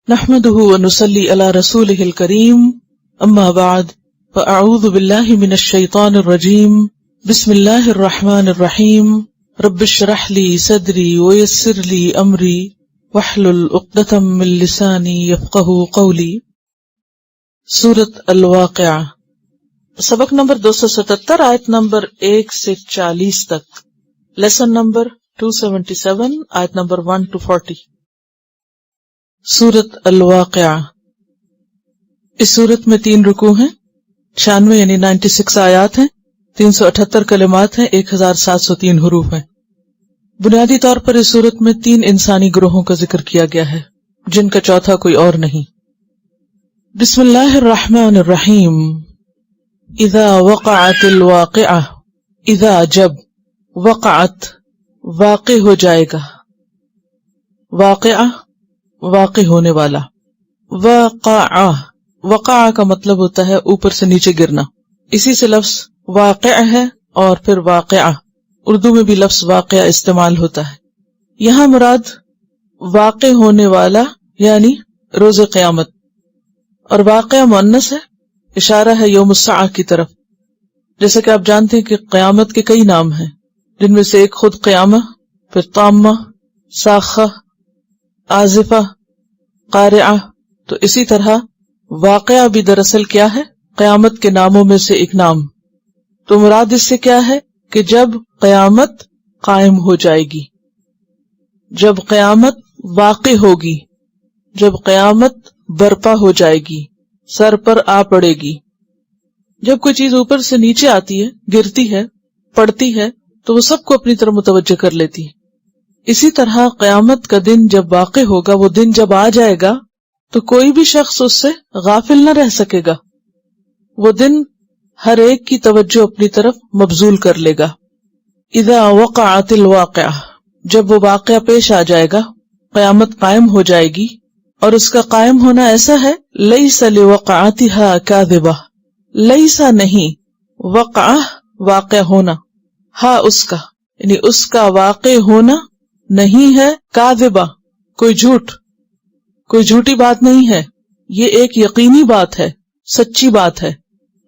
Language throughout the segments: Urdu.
نحمده ونصلي على رسوله الكريم اما بعد فاعوذ بالله من الشيطان الرجيم بسم الله الرحمن الرحيم رب اشرح لي صدري ويسر لي امري واحلل عقدة من لساني يفقهوا قولي۔ سورۃ الواقعہ، سبق نمبر 277، آیت نمبر 1 سے 40 تک، لیسن نمبر 277، آیت نمبر 1 to 40۔ سورۃ الواقعہ، اس سورت میں 3 رکوع ہیں، 96 یعنی 96 آیات ہیں، 378 کلمات ہیں، 1703 حروف ہیں۔ بنیادی طور پر اس سورت میں 3 انسانی گروہوں کا ذکر کیا گیا ہے، جن کا چوتھا کوئی اور نہیں۔ بسم اللہ الرحمن الرحیم۔ اذا وقعت الواقعہ، اذا جب، وقعت واقع ہو جائے گا، واقعہ واقع ہونے والا، وقع وقع کا مطلب ہوتا ہے اوپر سے نیچے گرنا، اسی سے لفظ واقع ہے اور پھر واقعہ، اردو میں بھی لفظ واقعہ استعمال ہوتا ہے۔ یہاں مراد واقع ہونے والا یعنی روز قیامت، اور واقعہ مؤنث ہے، اشارہ ہے یوم الساعہ کی طرف۔ جیسا کہ آپ جانتے ہیں کہ قیامت کے کئی نام ہیں، جن میں سے ایک خود قیامہ، پھر طامہ، ساخہ، آزفہ، قارعہ، تو اسی طرح واقعہ بھی دراصل کیا ہے؟ قیامت کے ناموں میں سے ایک نام۔ تو مراد اس سے کیا ہے کہ جب قیامت قائم ہو جائے گی، جب قیامت واقع ہوگی، جب قیامت برپا ہو جائے گی، سر پر آ پڑے گی۔ جب کوئی چیز اوپر سے نیچے آتی ہے، گرتی ہے، پڑتی ہے، تو وہ سب کو اپنی طرف متوجہ کر لیتی ہے۔ اسی طرح قیامت کا دن جب واقع ہوگا، وہ دن جب آ جائے گا تو کوئی بھی شخص اس سے غافل نہ رہ سکے گا، وہ دن ہر ایک کی توجہ اپنی طرف مبذول کر لے گا۔ اذا وقعت الواقعہ، جب وہ واقعہ پیش آ جائے گا، قیامت قائم ہو جائے گی، اور اس کا قائم ہونا ایسا ہے، لیس لوقعتها کاذبہ، لیسا نہیں، وقعہ واقع ہونا، ہا اس کا یعنی اس کا واقع ہونا نہیں ہے، کاذبہ کوئی جھوٹ، کوئی جھوٹی بات نہیں ہے، یہ ایک یقینی بات ہے، سچی بات ہے۔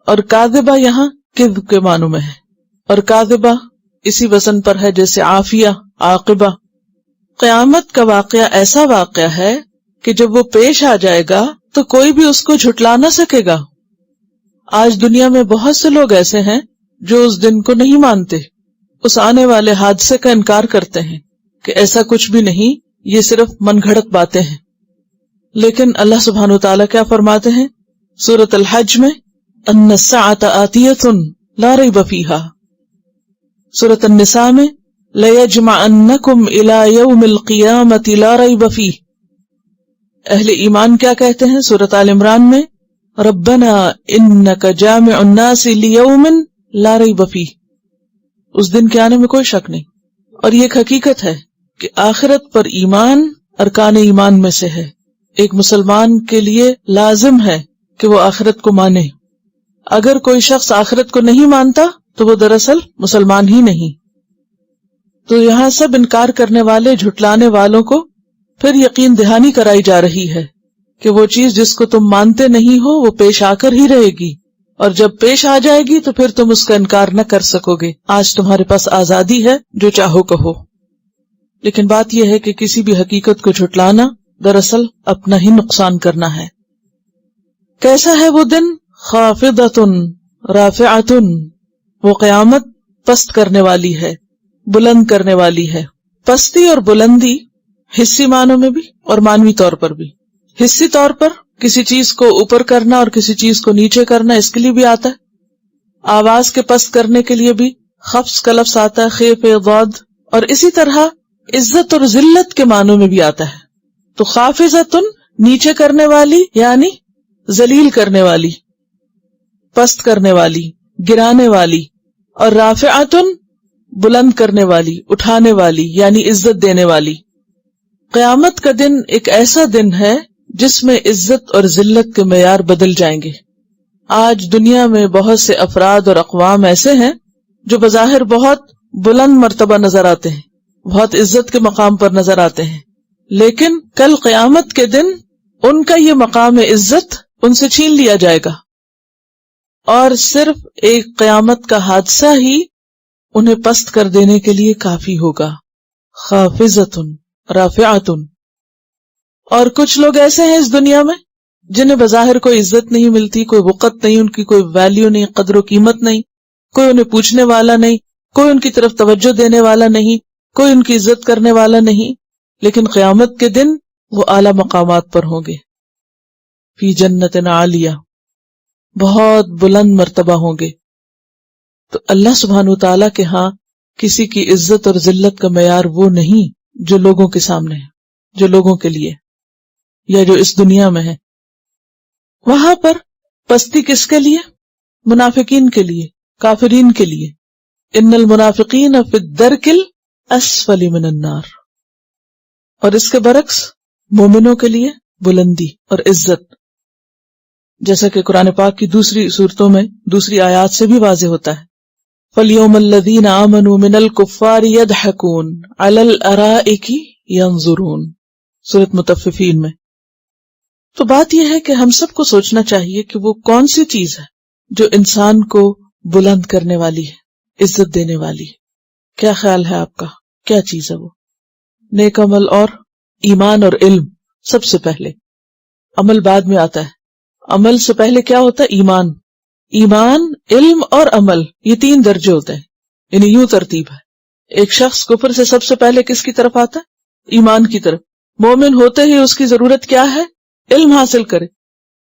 اور کاذبہ یہاں کذب کے معنوں میں ہے، اور کاذبہ اسی وزن پر ہے جیسے عافیہ، عاقبہ۔ قیامت کا واقعہ ایسا واقعہ ہے کہ جب وہ پیش آ جائے گا تو کوئی بھی اس کو جھٹلا نہ سکے گا۔ آج دنیا میں بہت سے لوگ ایسے ہیں جو اس دن کو نہیں مانتے، اس آنے والے حادثے کا انکار کرتے ہیں کہ ایسا کچھ بھی نہیں، یہ صرف من گھڑت باتیں ہیں۔ لیکن اللہ سبحانہ وتعالیٰ کیا فرماتے ہیں سورۃ الحج میں؟ ان الساعۃ آتیۃ لا ریب فیہا۔ سورۃ النساء میں لیجمعنکم الی یوم القیامۃ لا ریب فیہ۔ اہل ایمان کیا کہتے ہیں سورۃ آل عمران میں؟ ربنا انک جامع الناس لیوم لا ریب فیہ۔ اس دن کے آنے میں کوئی شک نہیں، اور یہ ایک حقیقت ہے کہ آخرت پر ایمان ارکان ایمان میں سے ہے۔ ایک مسلمان کے لیے لازم ہے کہ وہ آخرت کو مانے۔ اگر کوئی شخص آخرت کو نہیں مانتا تو وہ دراصل مسلمان ہی نہیں۔ تو یہاں سب انکار کرنے والے، جھٹلانے والوں کو پھر یقین دہانی کرائی جا رہی ہے کہ وہ چیز جس کو تم مانتے نہیں ہو وہ پیش آ کر ہی رہے گی، اور جب پیش آ جائے گی تو پھر تم اس کا انکار نہ کر سکو گے۔ آج تمہارے پاس آزادی ہے، جو چاہو کہو۔ لیکن بات یہ ہے کہ کسی بھی حقیقت کو جھٹلانا دراصل اپنا ہی نقصان کرنا ہے۔ کیسا ہے وہ دن؟ خافضۃ رافعۃ، وہ قیامت پست کرنے والی ہے، بلند کرنے والی ہے۔ پستی اور بلندی حسی معنوں میں بھی اور معنوی طور پر بھی۔ حسی طور پر کسی چیز کو اوپر کرنا اور کسی چیز کو نیچے کرنا، اس کے لیے بھی آتا ہے۔ آواز کے پست کرنے کے لیے بھی خفض کا لفظ آتا ہے، خیف ضاد، اور اسی طرح عزت اور ذلت کے معنوں میں بھی آتا ہے۔ تو خافضۃ نیچے کرنے والی یعنی ذلیل کرنے والی، پست کرنے والی، گرانے والی، اور رافعۃ بلند کرنے والی، اٹھانے والی یعنی عزت دینے والی۔ قیامت کا دن ایک ایسا دن ہے جس میں عزت اور ذلت کے معیار بدل جائیں گے۔ آج دنیا میں بہت سے افراد اور اقوام ایسے ہیں جو بظاہر بہت بلند مرتبہ نظر آتے ہیں، بہت عزت کے مقام پر نظر آتے ہیں، لیکن کل قیامت کے دن ان کا یہ مقام عزت ان سے چھین لیا جائے گا، اور صرف ایک قیامت کا حادثہ ہی انہیں پست کر دینے کے لیے کافی ہوگا. خافضۃ رافعۃ. اور کچھ لوگ ایسے ہیں اس دنیا میں جنہیں بظاہر کوئی عزت نہیں ملتی، کوئی وقت نہیں، ان کی کوئی ویلیو نہیں، قدر و قیمت نہیں، کوئی انہیں پوچھنے والا نہیں، کوئی ان کی طرف توجہ دینے والا نہیں، کوئی ان کی عزت کرنے والا نہیں، لیکن قیامت کے دن وہ اعلی مقامات پر ہوں گے. فی جنت عالیہ، بہت بلند مرتبہ ہوں گے. تو اللہ سبحانہ وتعالیٰ کے ہاں کسی کی عزت اور ذلت کا معیار وہ نہیں جو لوگوں کے سامنے ہے، جو لوگوں کے لیے یا جو اس دنیا میں ہے. وہاں پر پستی کس کے لیے؟ منافقین کے لیے، کافرین کے لیے. ان المنافقین فی الدرک الاسفل من النار. اور اس کے برعکس مومنوں کے لیے بلندی اور عزت، جیسا کہ قرآن پاک کی دوسری صورتوں میں دوسری آیات سے بھی واضح ہوتا ہے. فَالْيَوْمَ الَّذِينَ آمَنُوا مِنَ الْكُفَّارِ يَضْحَكُونَ عَلَى الْأَرَائِكِ يَنظُرُونَ، سورۃ مطففین میں. تو بات یہ ہے کہ ہم سب کو سوچنا چاہیے کہ وہ کون سی چیز ہے جو انسان کو بلند کرنے والی ہے، عزت دینے والی ہے. کیا خیال ہے آپ کا؟ کیا چیز ہے وہ؟ نیک عمل اور ایمان اور علم سب سے پہلے. عمل بعد میں آتا ہے. عمل سے پہلے کیا ہوتا ہے؟ ایمان. ایمان، علم اور عمل، یہ تین درجے ہوتے ہیں، یعنی یوں ترتیب ہے. ایک شخص کفر سے سب سے پہلے کس کی طرف آتا ہے؟ ایمان کی طرف. مومن ہوتے ہی اس کی ضرورت کیا ہے؟ علم حاصل کرے،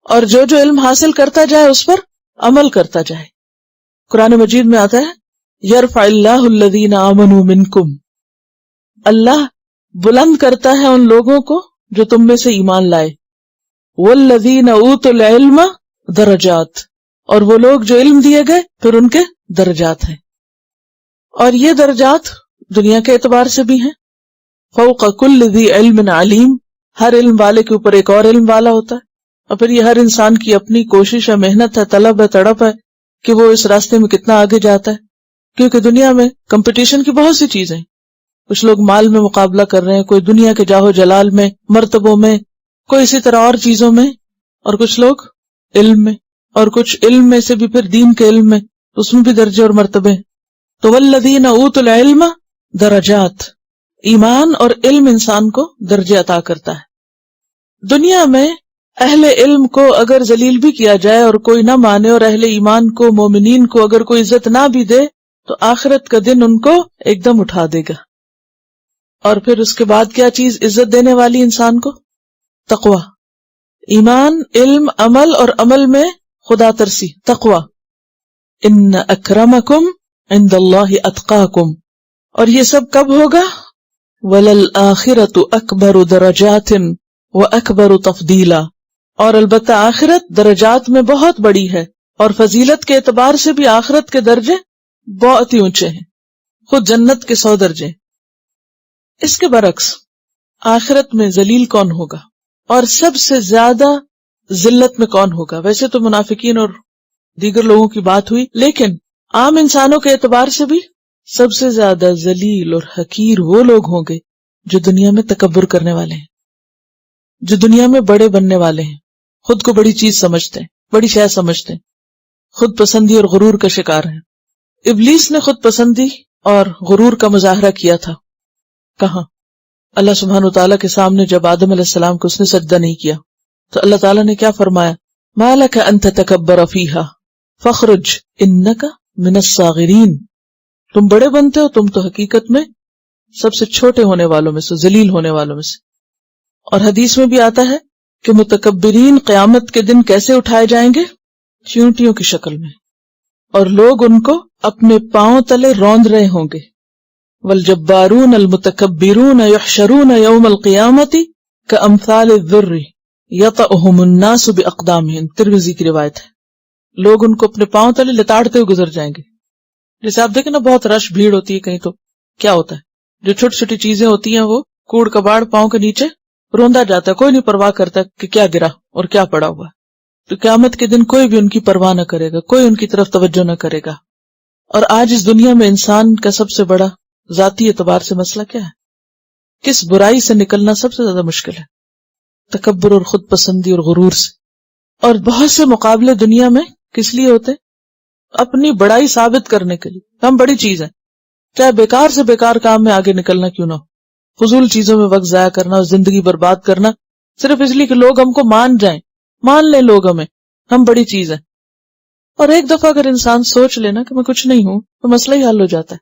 اور جو علم حاصل کرتا جائے اس پر عمل کرتا جائے. قرآن مجید میں آتا ہے یرفع اللہ الذین آمنوا منکم، اللہ بلند کرتا ہے ان لوگوں کو جو تم میں سے ایمان لائے. والذین اوتوا العلم درجات، اور وہ لوگ جو علم دیے گئے پھر ان کے درجات ہیں. اور یہ درجات دنیا کے اعتبار سے بھی ہیں. فوق کل ذی علم علیم، ہر علم والے کے اوپر ایک اور علم والا ہوتا ہے. اور پھر یہ ہر انسان کی اپنی کوشش ہے، محنت ہے، طلب ہے، تڑپ ہے کہ وہ اس راستے میں کتنا آگے جاتا ہے. کیونکہ دنیا میں کمپٹیشن کی بہت سی چیزیں ہیں. کچھ لوگ مال میں مقابلہ کر رہے ہیں، کوئی دنیا کے جاہو جلال میں، مرتبوں میں، کوئی اسی طرح اور چیزوں میں، اور کچھ لوگ علم میں، اور کچھ علم میں سے بھی پھر دین کے علم میں، اس میں بھی درجے اور مرتبے. تو والذین اوتوا العلم درجات، ایمان اور علم انسان کو درجے عطا کرتا ہے. دنیا میں اہل علم کو اگر ذلیل بھی کیا جائے اور کوئی نہ مانے، اور اہل ایمان کو، مومنین کو اگر کوئی عزت نہ بھی دے، تو آخرت کا دن ان کو ایک دم اٹھا دے گا. اور پھر اس کے بعد کیا چیز عزت دینے والی انسان کو؟ تقوی. ایمان، علم، عمل، اور عمل میں خدا ترسی، تقوی. ان اکرمکم عند اللہ اتقاکم. اور یہ سب کب ہوگا؟ وللآخرۃ اکبر درجات واکبر تفضیلا. اور البتہ آخرت درجات میں بہت بڑی ہے، اور فضیلت کے اعتبار سے بھی آخرت کے درجے بہت ہی اونچے ہیں، خود جنت کے 100 درجے. اس کے برعکس آخرت میں ذلیل کون ہوگا اور سب سے زیادہ ذلت میں کون ہوگا؟ ویسے تو منافقین اور دیگر لوگوں کی بات ہوئی، لیکن عام انسانوں کے اعتبار سے بھی سب سے زیادہ ذلیل اور حقیر وہ لوگ ہوں گے جو دنیا میں تکبر کرنے والے ہیں، جو دنیا میں بڑے بننے والے ہیں، خود کو بڑی چیز سمجھتے ہیں، بڑی شے سمجھتے ہیں، خود پسندی اور غرور کا شکار ہیں. ابلیس نے خود پسندی اور غرور کا مظاہرہ کیا تھا. کہاں؟ اللہ سبحانہ وتعالیٰ کے سامنے جب آدم علیہ السلام کو اس نے سجدہ نہیں کیا تو اللہ تعالیٰ نے کیا فرمایا؟ ما لک ان تتکبر فیہا فاخرج انک من الصاغرین. تم بڑے بنتے ہو، تم تو حقیقت میں سب سے چھوٹے ہونے والوں میں سے، ذلیل ہونے والوں میں سے. اور حدیث میں بھی آتا ہے کہ متکبرین قیامت کے دن کیسے اٹھائے جائیں گے؟ چیونٹیوں کی شکل میں، اور لوگ ان کو اپنے پاؤں تلے روند رہے ہوں گے. والجبارون المتکبرون یحشرون یوم القیامت کامثال الذر یطأہم الناس باقدامہم. ترمذی کی روایت ہے. لوگ ان کو اپنے پاؤں تلے لتاڑتے ہوئے گزر جائیں گے. جیسے آپ دیکھیں نا، بہت رش بھیڑ ہوتی ہے کہیں، تو کیا ہوتا ہے، جو چھوٹی چھوٹی چیزیں ہوتی ہیں وہ کوڑ کباڑ پاؤں کے نیچے روندا جاتا ہے، کوئی نہیں پرواہ کرتا کہ کیا گرا اور کیا پڑا ہوا. تو قیامت کے دن کوئی بھی ان کی پرواہ نہ کرے گا، کوئی ان کی طرف توجہ نہ کرے گا. اور آج اس دنیا میں انسان کا سب سے بڑا ذاتی اعتبار سے مسئلہ کیا ہے؟ کس برائی سے نکلنا سب سے زیادہ مشکل ہے؟ تکبر اور خود پسندی اور غرور سے. اور بہت سے مقابلے دنیا میں کس لیے ہوتے؟ اپنی بڑائی ثابت کرنے کے لیے. ہم بڑی چیز ہیں، چاہے بیکار سے بیکار کام میں آگے نکلنا کیوں نہ ہو، فضول چیزوں میں وقت ضائع کرنا اور زندگی برباد کرنا صرف اس لیے کہ لوگ ہم کو مان جائیں، مان لیں لوگ ہمیں، ہم بڑی چیز ہیں. اور ایک دفعہ اگر انسان سوچ لینا کہ میں کچھ نہیں ہوں تو مسئلہ ہی حل ہو جاتا ہے.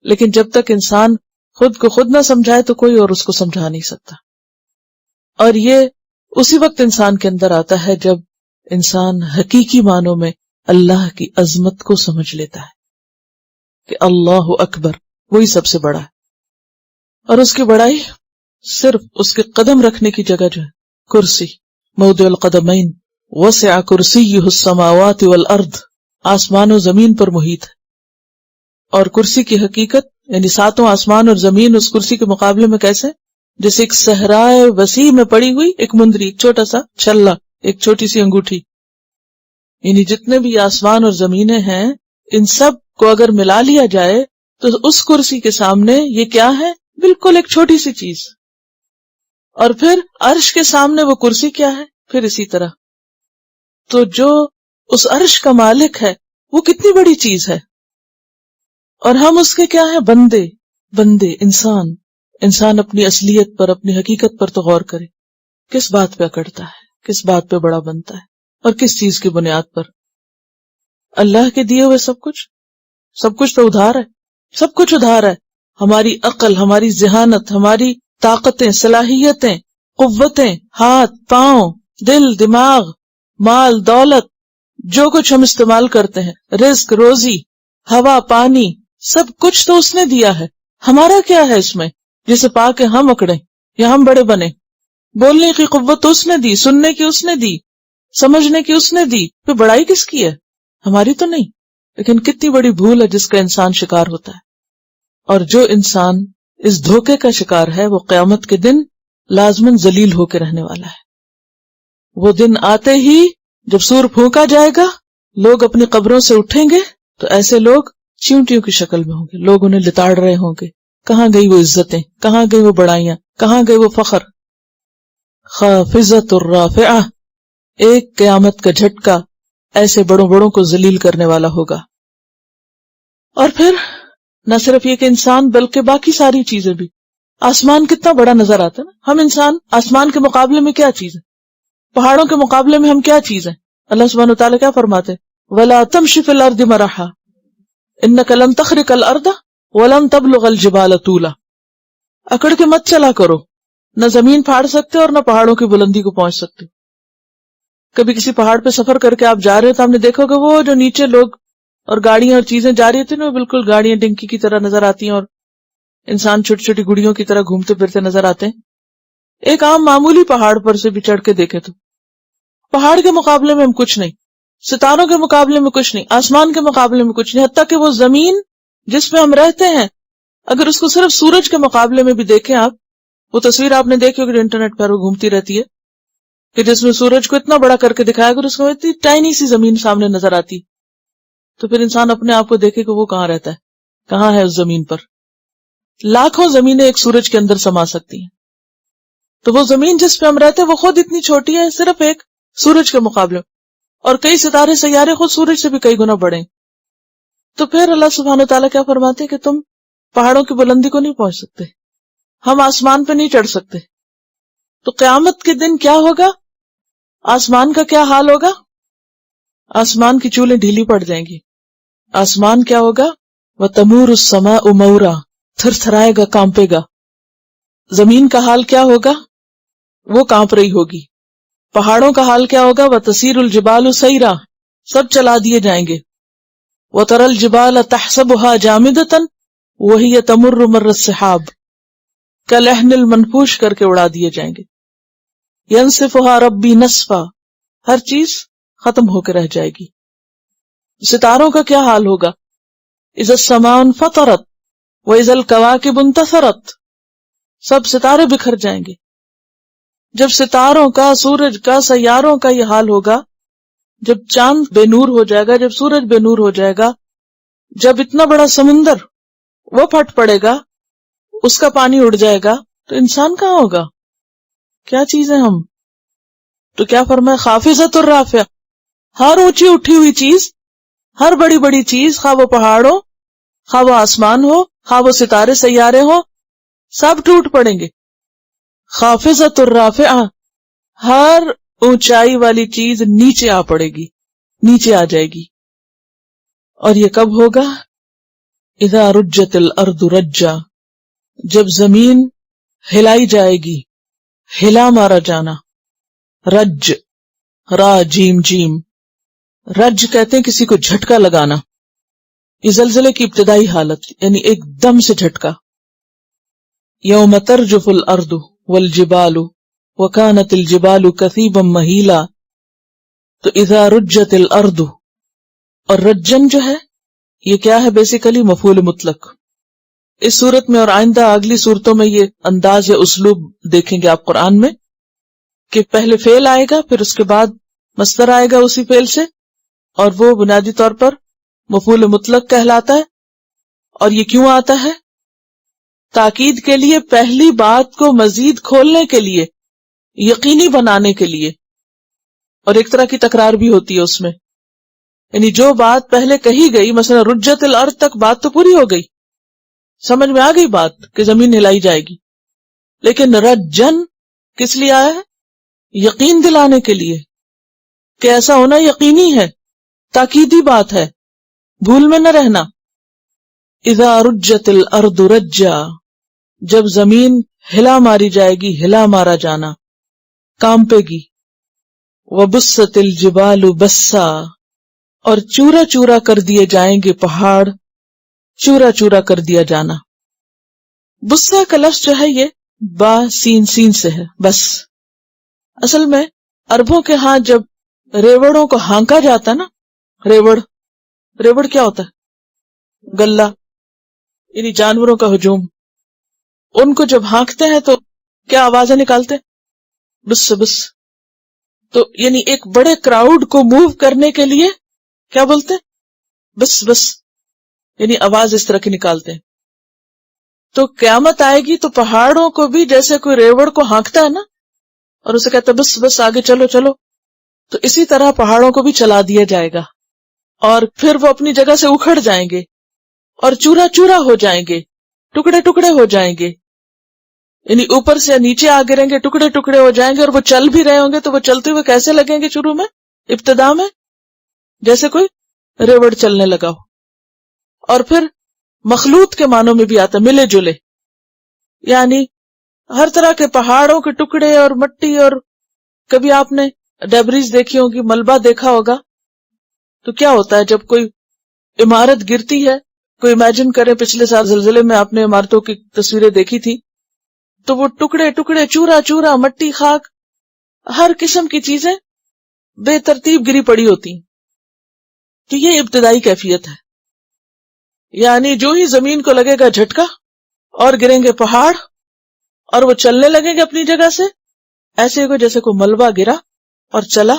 لیکن جب تک انسان خود کو خود نہ سمجھائے تو کوئی اور اس کو سمجھا نہیں سکتا. اور یہ اسی وقت انسان کے اندر آتا ہے جب انسان حقیقی معنوں میں اللہ کی عظمت کو سمجھ لیتا ہے کہ اللہ اکبر، وہی سب سے بڑا ہے. اور اس کی بڑائی صرف اس کے قدم رکھنے کی جگہ جو ہے کرسی، موضع القدمین، وسع کرسیہ السماوات والارض، آسمان و زمین پر محیط ہے. اور کرسی کی حقیقت یعنی ساتوں آسمان اور زمین اس کرسی کے مقابلے میں کیسے؟ جیسے ایک صحرائے وسیع میں پڑی ہوئی ایک مندری، ایک چھوٹا سا چھلا، ایک چھوٹی سی انگوٹھی. یعنی جتنے بھی آسمان اور زمینیں ہیں ان سب کو اگر ملا لیا جائے تو اس کرسی کے سامنے یہ کیا ہے؟ بالکل ایک چھوٹی سی چیز. اور پھر عرش کے سامنے وہ کرسی کیا ہے؟ پھر اسی طرح. تو جو اس عرش کا مالک ہے وہ کتنی بڑی چیز ہے، اور ہم اس کے کیا ہیں؟ بندے انسان اپنی اصلیت پر، اپنی حقیقت پر تو غور کرے. کس بات پہ اکڑتا ہے، کس بات پہ بڑا بنتا ہے، اور کس چیز کی بنیاد پر؟ اللہ کے دیے ہوئے سب کچھ تو ادھار ہے، سب کچھ ادھار ہے. ہماری عقل، ہماری ذہانت، ہماری طاقتیں، صلاحیتیں، قوتیں، ہاتھ، پاؤں، دل، دماغ، مال، دولت، جو کچھ ہم استعمال کرتے ہیں، رزق، روزی، ہوا، پانی، سب کچھ تو اس نے دیا ہے. ہمارا کیا ہے اس میں جسے پا کے ہم اکڑیں یا ہم بڑے بنے؟ بولنے کی قوت تو اس نے دی، سننے کی اس نے دی، سمجھنے کی اس نے دی، پھر بڑائی کس کی ہے؟ ہماری تو نہیں. لیکن کتنی بڑی بھول ہے جس کا انسان شکار ہوتا ہے. اور جو انسان اس دھوکے کا شکار ہے وہ قیامت کے دن لازماً ذلیل ہو کے رہنے والا ہے. وہ دن آتے ہی جب سور پھونکا جائے گا، لوگ اپنی قبروں سے اٹھیں گے تو ایسے لوگ چیونٹیوں کی شکل میں ہوں گے. لوگ انہیں لتاڑ رہے ہوں گے. کہاں گئی وہ عزتیں، کہاں گئی وہ بڑائیاں، کہاں گئی وہ فخر؟ خافضۃ الرافعہ، ایک قیامت کا جھٹکا ایسے بڑوں کو ذلیل کرنے والا ہوگا. اور پھر نہ صرف یہ کہ انسان بلکہ باقی ساری چیزیں بھی. آسمان کتنا بڑا نظر آتا ہے نا. ہم انسان آسمان کے مقابلے میں کیا چیز ہے؟ پہاڑوں کے مقابلے میں ہم کیا چیز ہیں؟ اللہ سبحانہ وتعالیٰ کیا فرماتے؟ وَلَا تَمْشِ فِي الْأَرْضِ مَرَحًا إِنَّكَ لَن تَخْرِقَ الْأَرْضَ وَلَن تَبْلُغَ الْجِبَالَ طُولًا. اکڑ کے مت چلا کرو، نہ زمین پھاڑ سکتے اور نہ پہاڑوں کی بلندی کو پہنچ سکتے. کبھی کسی پہاڑ پہ سفر کر کے آپ جا رہے ہو تو آپ نے دیکھا کہ وہ جو نیچے لوگ اور گاڑیاں اور چیزیں جا رہی ہوتی ہیں نا، بالکل گاڑیاں ڈنکی کی طرح نظر آتی ہیں اور انسان چھوٹی چھوٹی گڑیوں کی طرح گھومتے پھرتے نظر آتے ہیں. ایک عام معمولی پہاڑ پر سے بھی چڑھ کے دیکھے تو پہاڑ کے مقابلے میں ہم کچھ نہیں، ستاروں کے مقابلے میں کچھ نہیں، آسمان کے مقابلے میں کچھ نہیں. حتیٰ کہ وہ زمین جس پہ ہم رہتے ہیں اگر اس کو صرف سورج کے مقابلے میں بھی دیکھیں آپ، وہ تصویر آپ نے دیکھی ہوگی انٹرنیٹ پر، وہ گھومتی رہتی ہے کہ جس میں سورج کو اتنا بڑا کر کے دکھایا اگر اس کو اتنی ٹائنی سی زمین سامنے نظر آتی تو پھر انسان اپنے آپ کو دیکھے کہ وہ کہاں رہتا ہے، کہاں ہے اس زمین پر. لاکھوں زمینیں ایک سورج کے اندر سما سکتی ہیں. تو وہ زمین جس پہ ہم رہتے ہیں وہ خود اتنی چھوٹی ہے صرف ایک سورج کے مقابلے، اور کئی ستارے سیارے خود سورج سے بھی کئی گنا بڑے. تو پھر اللہ سبحانہ وتعالیٰ کیا فرماتے ہیں کہ تم پہاڑوں کی بلندی کو نہیں پہنچ سکتے، ہم آسمان پہ نہیں چڑھ سکتے. تو قیامت کے دن کیا ہوگا؟ آسمان کا کیا حال ہوگا؟ آسمان کی چولیں ڈھیلی پڑ جائیں گی. آسمان کیا ہوگا؟ وَتَمُورُ السَّمَاءُ مَوْرًا، تھر تھرائے گا، کانپے گا. زمین کا حال کیا ہوگا؟ وہ کانپ رہی ہوگی. پہاڑوں کا حال کیا ہوگا؟ وَتَسِيرُ الْجِبَالُ سَيْرًا، سب چلا دیے جائیں گے. وَتَرَى الْجِبَالَ تَحْسَبُهَا جَامِدَةً وَهِيَ تَمُرُّ مَرَّ السَّحَابِ، كَالْعِهْنِ الْمَنْفُوشِ کر کے اڑا دیے جائیں گے. يَنْسِفُهَا رَبِّي نَسْفًا، ہر چیز ختم ہو کے رہ جائے گی. ستاروں کا کیا حال ہوگا؟ اذا السماء انفطرت واذا الكواكب انتثرت، سب ستارے بکھر جائیں گے. جب ستاروں کا، سورج کا، سیاروں کا یہ حال ہوگا، جب چاند بے نور ہو جائے گا، جب سورج بے نور ہو جائے گا، جب اتنا بڑا سمندر وہ پھٹ پڑے گا، اس کا پانی اڑ جائے گا، تو انسان کہاں ہوگا؟ کیا چیز ہے ہم؟ تو کیا فرمایا؟ خافضۃ الرافعہ، ہر اونچی اٹھی ہوئی چیز، ہر بڑی بڑی چیز، خواہ وہ پہاڑ ہو، خواہ وہ آسمان ہو، خواہ وہ ستارے سیارے ہو، سب ٹوٹ پڑیں گے. خافضۃ الرافعہ، ہر اونچائی والی چیز نیچے آ پڑے گی، نیچے آ جائے گی. اور یہ کب ہوگا؟ اذا رجت الارض رجا، جب زمین ہلائی جائے گی، ہلا مارا جانا. رج، را جیم جیم، رج کہتے ہیں کسی کو جھٹکا لگانا. یہ زلزلے کی ابتدائی حالت، یعنی ایک دم سے جھٹکا. یوم ترجف الارض والجبال وکانت الجبال کثیبا مہیلا. تو اذا رجت الارض، اور رجن جو ہے یہ کیا ہے؟ بیسیکلی مفعول مطلق. اس صورت میں اور آئندہ اگلی صورتوں میں یہ انداز یا اسلوب دیکھیں گے آپ قرآن میں، کہ پہلے فعل آئے گا، پھر اس کے بعد مصدر آئے گا اسی فعل سے، اور وہ بنیادی طور پر مفعول مطلق کہلاتا ہے. اور یہ کیوں آتا ہے؟ تاکید کے لیے، پہلی بات کو مزید کھولنے کے لیے، یقینی بنانے کے لیے. اور ایک طرح کی تکرار بھی ہوتی ہے اس میں، یعنی جو بات پہلے کہی گئی، مثلا رجت الارض تک بات تو پوری ہو گئی، سمجھ میں آ گئی بات کہ زمین ہلائی جائے گی، لیکن رجن کس لیے آیا ہے؟ یقین دلانے کے لیے کہ ایسا ہونا یقینی ہے، تاکیدی بات ہے، بھول میں نہ رہنا. اذا رجت الارض رجا، جب زمین ہلا ماری جائے گی، ہلا مارا جانا، کانپے گی. وبست الجبال بسا، اور چورا چورا کر دیے جائیں گے پہاڑ، چورا چورا کر دیا جانا. بسا کا لفظ جو ہے یہ با سین سین سے ہے، بس. اصل میں عربوں کے ہاں جب ریوڑوں کو ہانکا جاتا نا، ریوڑ کیا ہوتا ہے؟ گلہ، یعنی جانوروں کا ہجوم. ان کو جب ہانکتے ہیں تو کیا آوازیں نکالتے؟ بس بس. تو یعنی ایک بڑے کراؤڈ کو موو کرنے کے لیے کیا بولتے؟ بس بس، یعنی آواز اس طرح کی نکالتے ہیں. تو قیامت آئے گی تو پہاڑوں کو بھی جیسے کوئی ریوڑ کو ہانکتا ہے نا، اور اسے کہتا ہے بس بس آگے چلو چلو، تو اسی طرح پہاڑوں کو بھی چلا دیا جائے گا، اور پھر وہ اپنی جگہ سے اکھڑ جائیں گے اور چورا چورا ہو جائیں گے، ٹکڑے ٹکڑے ہو جائیں گے. یعنی اوپر سے نیچے آ گریں گے، ٹکڑے ٹکڑے ہو جائیں گے. اور وہ چل بھی رہے ہوں گے تو وہ چلتے ہوئے کیسے لگیں گے؟ شروع میں، ابتدا میں جیسے کوئی ریوڑ چلنے لگا ہو. اور پھر مخلوط کے معنوں میں بھی آتا، ملے جلے، یعنی ہر طرح کے پہاڑوں کے ٹکڑے اور مٹی. اور کبھی آپ نے ڈیبریز دیکھی ہوگی، ملبہ دیکھا ہوگا، تو کیا ہوتا ہے جب کوئی عمارت گرتی ہے؟ کوئی امیجن کرے پچھلے سال زلزلے میں آپ نے عمارتوں کی تصویریں دیکھی تھی، تو وہ ٹکڑے ٹکڑے، چورا چورا، مٹی، خاک، ہر قسم کی چیزیں بے ترتیب گری پڑی ہوتی. تو یہ ابتدائی کیفیت ہے. یعنی جو ہی زمین کو لگے گا جھٹکا اور گریں گے پہاڑ اور وہ چلنے لگیں گے اپنی جگہ سے، ایسے ہی جیسے کوئی ملبہ گرا اور چلا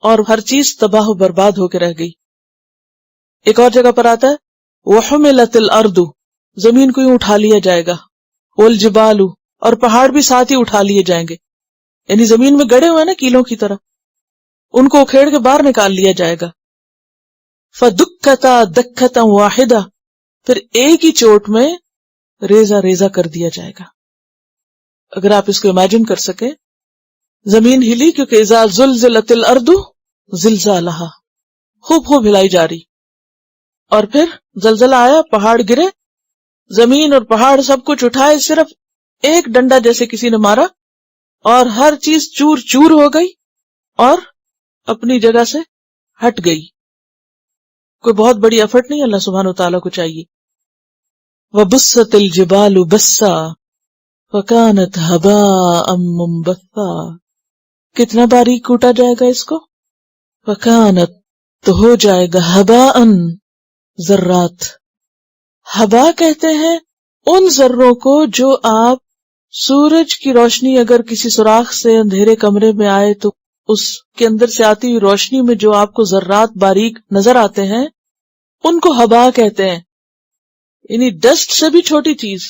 اور ہر چیز تباہ و برباد ہو کے رہ گئی. ایک اور جگہ پر آتا ہے وَحُمِلَتِ الْأَرْضُ، زمین کو یوں اٹھا لیا جائے گا، وَالْجِبَالُ، اور پہاڑ بھی ساتھ ہی اٹھا لیے جائیں گے. یعنی زمین میں گڑے ہوئے نا کیلوں کی طرح، ان کو اکھیڑ کے باہر نکال لیا جائے گا. فَدُكَّتَا دَكَّةً وَاحِدَةً، پھر ایک ہی چوٹ میں ریزہ ریزہ کر دیا جائے گا. اگر آپ اس کو امیجن کر سکیں، زمین ہلی کیونکہ اذا زلزلت الارض زلزالہا، خوب ہلائی جا رہی، اور پھر زلزلہ آیا، پہاڑ گرے، زمین اور پہاڑ سب کچھ اٹھائے، صرف ایک ڈنڈا جیسے کسی نے مارا اور ہر چیز چور چور ہو گئی اور اپنی جگہ سے ہٹ گئی. کوئی بہت بڑی ایفرٹ نہیں، اللہ سبحانہ وتعالیٰ کو چاہیے. وَبُسَّتِ الْجِبَالُ بَسًّا فَكَانَتْ هَبَاءً مُنبَثًّا، کتنا باریک کوٹا جائے گا اس کو؟ فَكَانَتْ، تو ہو جائے گا، هَبَاءً، ذرات. ہبا کہتے ہیں ان ذروں کو جو آپ سورج کی روشنی اگر کسی سوراخ سے اندھیرے کمرے میں آئے تو اس کے اندر سے آتی ہوئی روشنی میں جو آپ کو ذرات باریک نظر آتے ہیں، ان کو ہبا کہتے ہیں. یعنی ڈسٹ سے بھی چھوٹی چیز.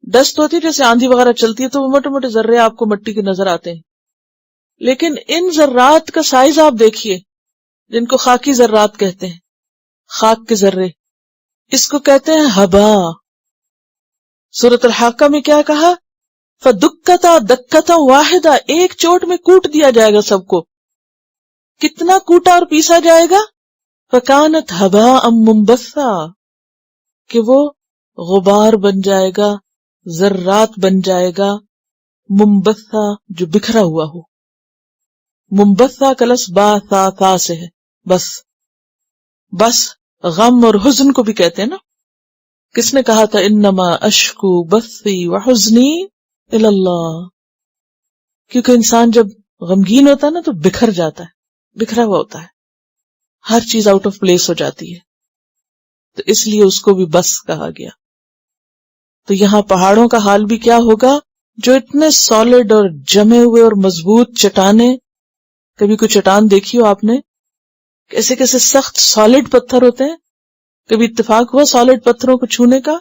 ڈسٹ ہوتی ہے جیسے آندھی وغیرہ چلتی ہے تو وہ موٹے موٹے ذرے آپ کو مٹی کے نظر آتے ہیں، لیکن ان ذرات کا سائز آپ دیکھیے جن کو خاکی ذرات کہتے ہیں، خاک کے ذرے، اس کو کہتے ہیں ہبا۔ سورۃ الحاقہ میں کیا کہا؟ فدکتا دکتا واحدہ، ایک چوٹ میں کوٹ دیا جائے گا سب کو۔ کتنا کوٹا اور پیسا جائے گا؟ فکانت ہباء منبثا، کہ وہ غبار بن جائے گا، ذرات بن جائے گا، منبثا جو بکھرا ہوا ہو۔ منبثا کلس با ثا ثا سے ہے، بس غم اور حزن کو بھی کہتے ہیں نا۔ کس نے کہا تھا انما اشکو بثی وحزنی الی اللہ؟ کیونکہ انسان جب غمگین ہوتا ہے نا تو بکھر جاتا ہے، بکھرا ہوا ہوتا ہے، ہر چیز آؤٹ آف پلیس ہو جاتی ہے، تو اس لیے اس کو بھی بس کہا گیا۔ تو یہاں پہاڑوں کا حال بھی کیا ہوگا جو اتنے سالڈ اور جمے ہوئے اور مضبوط چٹانیں، کبھی کوئی چٹان دیکھی ہو آپ نے؟ کیسے کیسے سخت سالڈ پتھر ہوتے ہیں، کبھی اتفاق ہوا سالڈ پتھروں کو چھونے کا؟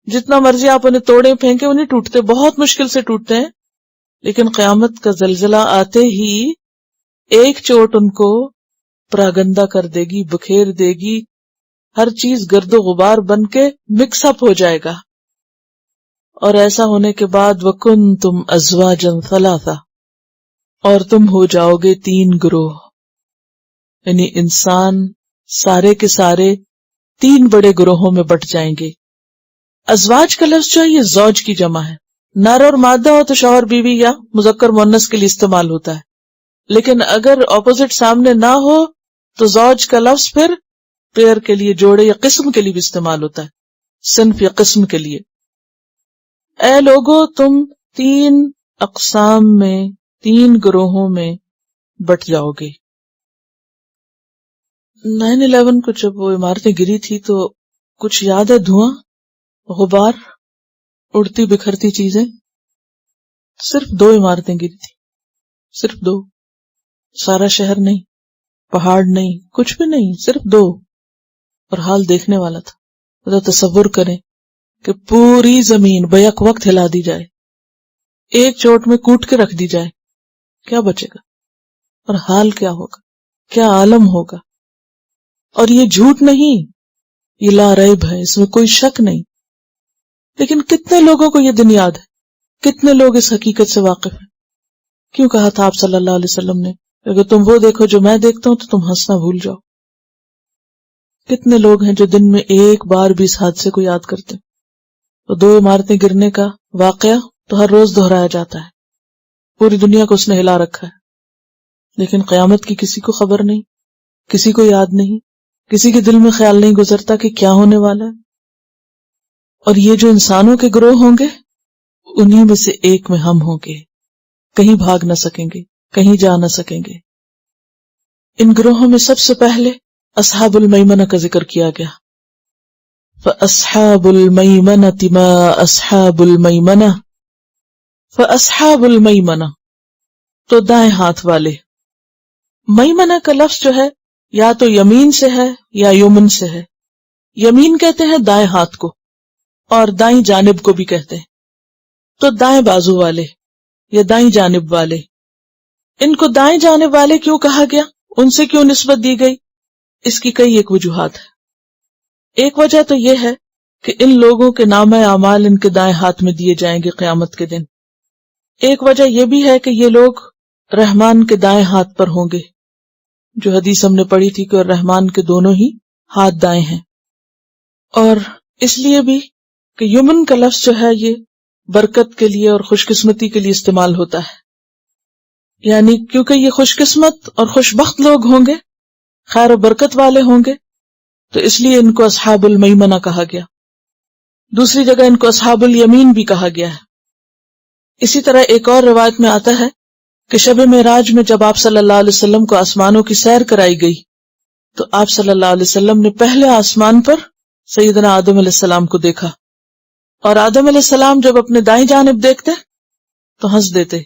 جتنا مرضی آپ انہیں توڑے پھینکے وہ نہیں ٹوٹتے، بہت مشکل سے ٹوٹتے ہیں، لیکن قیامت کا زلزلہ آتے ہی ایک چوٹ ان کو پراگندہ کر دے گی، بکھیر دے گی، ہر چیز گرد و غبار بن کے مکس اپ ہو جائے گا۔ اور ایسا ہونے کے بعد وَكُنْتُمْ أَزْوَاجًا ثَلَاثَةً، اور تم ہو جاؤ گے 3 گروہ، یعنی انسان سارے کے سارے 3 بڑے گروہوں میں بٹ جائیں گے۔ ازواج کا لفظ جو ہے یہ زوج کی جمع ہے، نر اور مادہ ہو تو شوہر بیوی یا مذکر مؤنث کے لیے استعمال ہوتا ہے، لیکن اگر اپوزٹ سامنے نہ ہو تو زوج کا لفظ پھر پیئر کے لیے، جوڑے یا قسم کے لیے بھی استعمال ہوتا ہے، صنف یا قسم کے لیے۔ اے لوگو تم 3 اقسام میں، 3 گروہوں میں بٹ جاؤ گے۔ 9/11 کو جب وہ عمارتیں گری تھی تو کچھ یاد ہے؟ دھواں، غبار، اڑتی بکھرتی چیزیں۔ صرف 2 عمارتیں گری تھی، صرف 2، سارا شہر نہیں، پہاڑ نہیں، کچھ بھی نہیں، صرف 2، اور حال دیکھنے والا تھا۔ ذرا تصور کریں کہ پوری زمین بیک وقت ہلا دی جائے، ایک چوٹ میں کوٹ کے رکھ دی جائے، کیا بچے گا؟ اور حال کیا ہوگا، کیا عالم ہوگا؟ اور یہ جھوٹ نہیں، یہ لا ریب ہے، اس میں کوئی شک نہیں۔ لیکن کتنے لوگوں کو یہ دن یاد ہے، کتنے لوگ اس حقیقت سے واقف ہیں؟ کیوں کہا تھا آپ صلی اللہ علیہ وسلم نے اگر تم وہ دیکھو جو میں دیکھتا ہوں تو تم ہنسنا بھول جاؤ؟ کتنے لوگ ہیں جو دن میں ایک بار بھی اس حادثے کو یاد کرتے ہیں؟ تو 2 عمارتیں گرنے کا واقعہ تو ہر روز دہرایا جاتا ہے، پوری دنیا کو اس نے ہلا رکھا ہے، لیکن قیامت کی کسی کو خبر نہیں، کسی کو یاد نہیں، کسی کے دل میں خیال نہیں گزرتا کہ کیا ہونے والا ہے۔ اور یہ جو انسانوں کے گروہ ہوں گے انہی میں سے ایک میں ہم ہوں گے، کہیں بھاگ نہ سکیں گے، کہیں جا نہ سکیں گے۔ ان گروہوں میں سب سے پہلے اصحاب المیمنہ کا ذکر کیا گیا، فَأَصْحَابُ الْمَيْمَنَةِ مَا أَصْحَابُ الْمَيْمَنَةِ، فَأَصْحَابُ الْمَيْمَنَةِ تو دائیں ہاتھ والے۔ میمنہ کا لفظ جو ہے یا تو یمین سے ہے یا یمن سے ہے۔ یمین کہتے ہیں دائیں ہاتھ کو، اور دائیں جانب کو بھی کہتے ہیں، تو دائیں بازو والے یا دائیں جانب والے۔ ان کو دائیں جانب والے کیوں کہا گیا، ان سے کیوں نسبت دی گئی؟ اس کی کئی ایک وجوہات ہیں۔ ایک وجہ تو یہ ہے کہ ان لوگوں کے نامہ اعمال ان کے دائیں ہاتھ میں دیے جائیں گے قیامت کے دن۔ ایک وجہ یہ بھی ہے کہ یہ لوگ رحمان کے دائیں ہاتھ پر ہوں گے، جو حدیث ہم نے پڑھی تھی کہ رحمان کے دونوں ہی ہاتھ دائیں ہیں۔ اور اس لیے بھی کہ یمن کا لفظ جو ہے یہ برکت کے لیے اور خوش قسمتی کے لیے استعمال ہوتا ہے، یعنی کیونکہ یہ خوش قسمت اور خوش بخت لوگ ہوں گے، خیر و برکت والے ہوں گے، تو اس لیے ان کو اصحاب المیمنہ کہا گیا۔ دوسری جگہ ان کو اصحاب الیمین بھی کہا گیا ہے۔ اسی طرح ایک اور روایت میں آتا ہے کہ شب معراج میں جب آپ صلی اللہ علیہ وسلم کو آسمانوں کی سیر کرائی گئی تو آپ صلی اللہ علیہ وسلم نے پہلے آسمان پر سیدنا آدم علیہ السلام کو دیکھا، اور آدم علیہ السلام جب اپنے دائیں جانب دیکھتے تو ہنس دیتے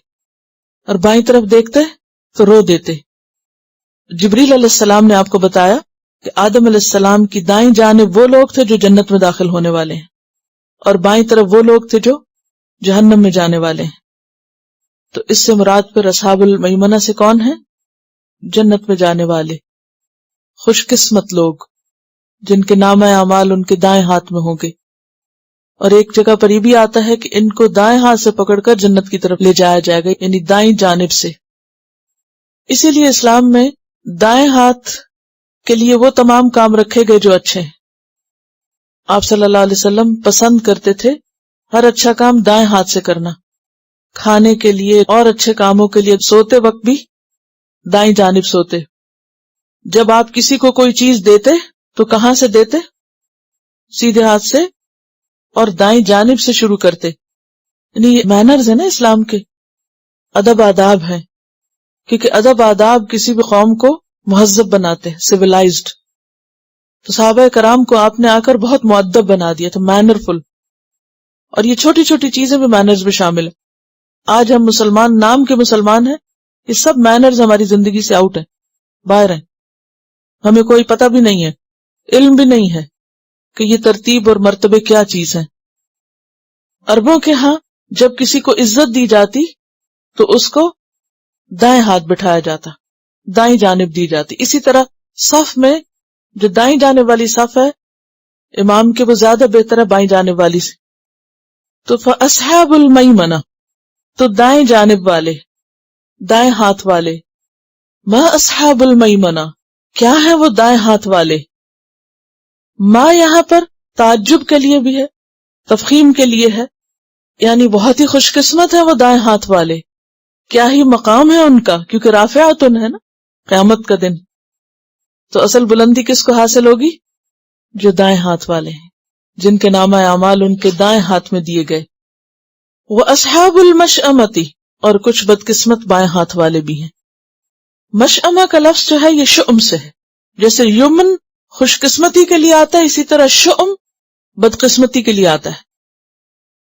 اور بائیں طرف دیکھتے تو رو دیتے۔ جبریل علیہ السلام نے آپ کو بتایا کہ آدم علیہ السلام کی دائیں جانب وہ لوگ تھے جو جنت میں داخل ہونے والے ہیں، اور بائیں طرف وہ لوگ تھے جو جہنم میں جانے والے ہیں. تو اس سے مراد پھر اصحاب المیمنہ سے کون ہیں؟ جنت میں جانے والے خوش قسمت لوگ جن کے نامہ اعمال ان کے دائیں ہاتھ میں ہوں گے. اور ایک جگہ پر یہ بھی آتا ہے کہ ان کو دائیں ہاتھ سے پکڑ کر جنت کی طرف لے جایا جائے گا، یعنی دائیں جانب سے. اسی لیے اسلام میں دائیں ہاتھ کے لیے وہ تمام کام رکھے گئے جو اچھے ہیں. آپ صلی اللہ علیہ وسلم پسند کرتے تھے ہر اچھا کام دائیں ہاتھ سے کرنا، کھانے کے لیے اور اچھے کاموں کے لیے سوتے وقت بھی دائیں جانب سوتے. جب آپ کسی کو کوئی چیز دیتے تو کہاں سے دیتے؟ سیدھے ہاتھ سے اور دائیں جانب سے شروع کرتے. یعنی یہ مینرز ہیں نا اسلام کے، ادب آداب ہیں، کیونکہ ادب آداب کسی بھی قوم کو مہذب بناتے ہیں، سویلائزڈ. تو صحابہ کرام کو آپ نے آ کر بہت مؤدب بنا دیا تھا، مینر فل. اور یہ چھوٹی چھوٹی چیزیں بھی مینرز میں شامل ہیں. آج ہم مسلمان نام کے مسلمان ہیں، یہ سب مینرز ہماری زندگی سے آؤٹ ہیں، باہر ہیں. ہمیں کوئی پتہ بھی نہیں ہے، علم بھی نہیں ہے کہ یہ ترتیب اور مرتبے کیا چیز ہیں. عربوں کے ہاں جب کسی کو عزت دی جاتی تو اس کو دائیں ہاتھ بٹھایا جاتا، دائیں جانب دی جاتی. اسی طرح صف میں جو دائیں جانب والی صف ہے امام کے وہ زیادہ بہتر ہے بائیں جانب والی سے. تو فاصحاب المیمنہ تو دائیں جانب والے، دائیں ہاتھ والے. ما اصحاب المیمنہ کیا ہے وہ دائیں ہاتھ والے؟ ما یہاں پر تعجب کے لیے بھی ہے، تفخیم کے لیے ہے، یعنی بہت ہی خوش قسمت ہے وہ دائیں ہاتھ والے. کیا ہی مقام ہے ان کا، کیونکہ رافعاتن ہے نا قیامت کا دن. تو اصل بلندی کس کو حاصل ہوگی؟ جو دائیں ہاتھ والے ہیں، جن کے نامہ اعمال ان کے دائیں ہاتھ میں دیے گئے. وہ اصحاب المشأمتی اور کچھ بدقسمت بائیں ہاتھ والے بھی ہیں. مشأمہ کا لفظ جو ہے یہ شؤم سے ہے. جیسے یمن خوش قسمتی کے لیے آتا ہے، اسی طرح شؤم بدقسمتی کے لیے آتا ہے.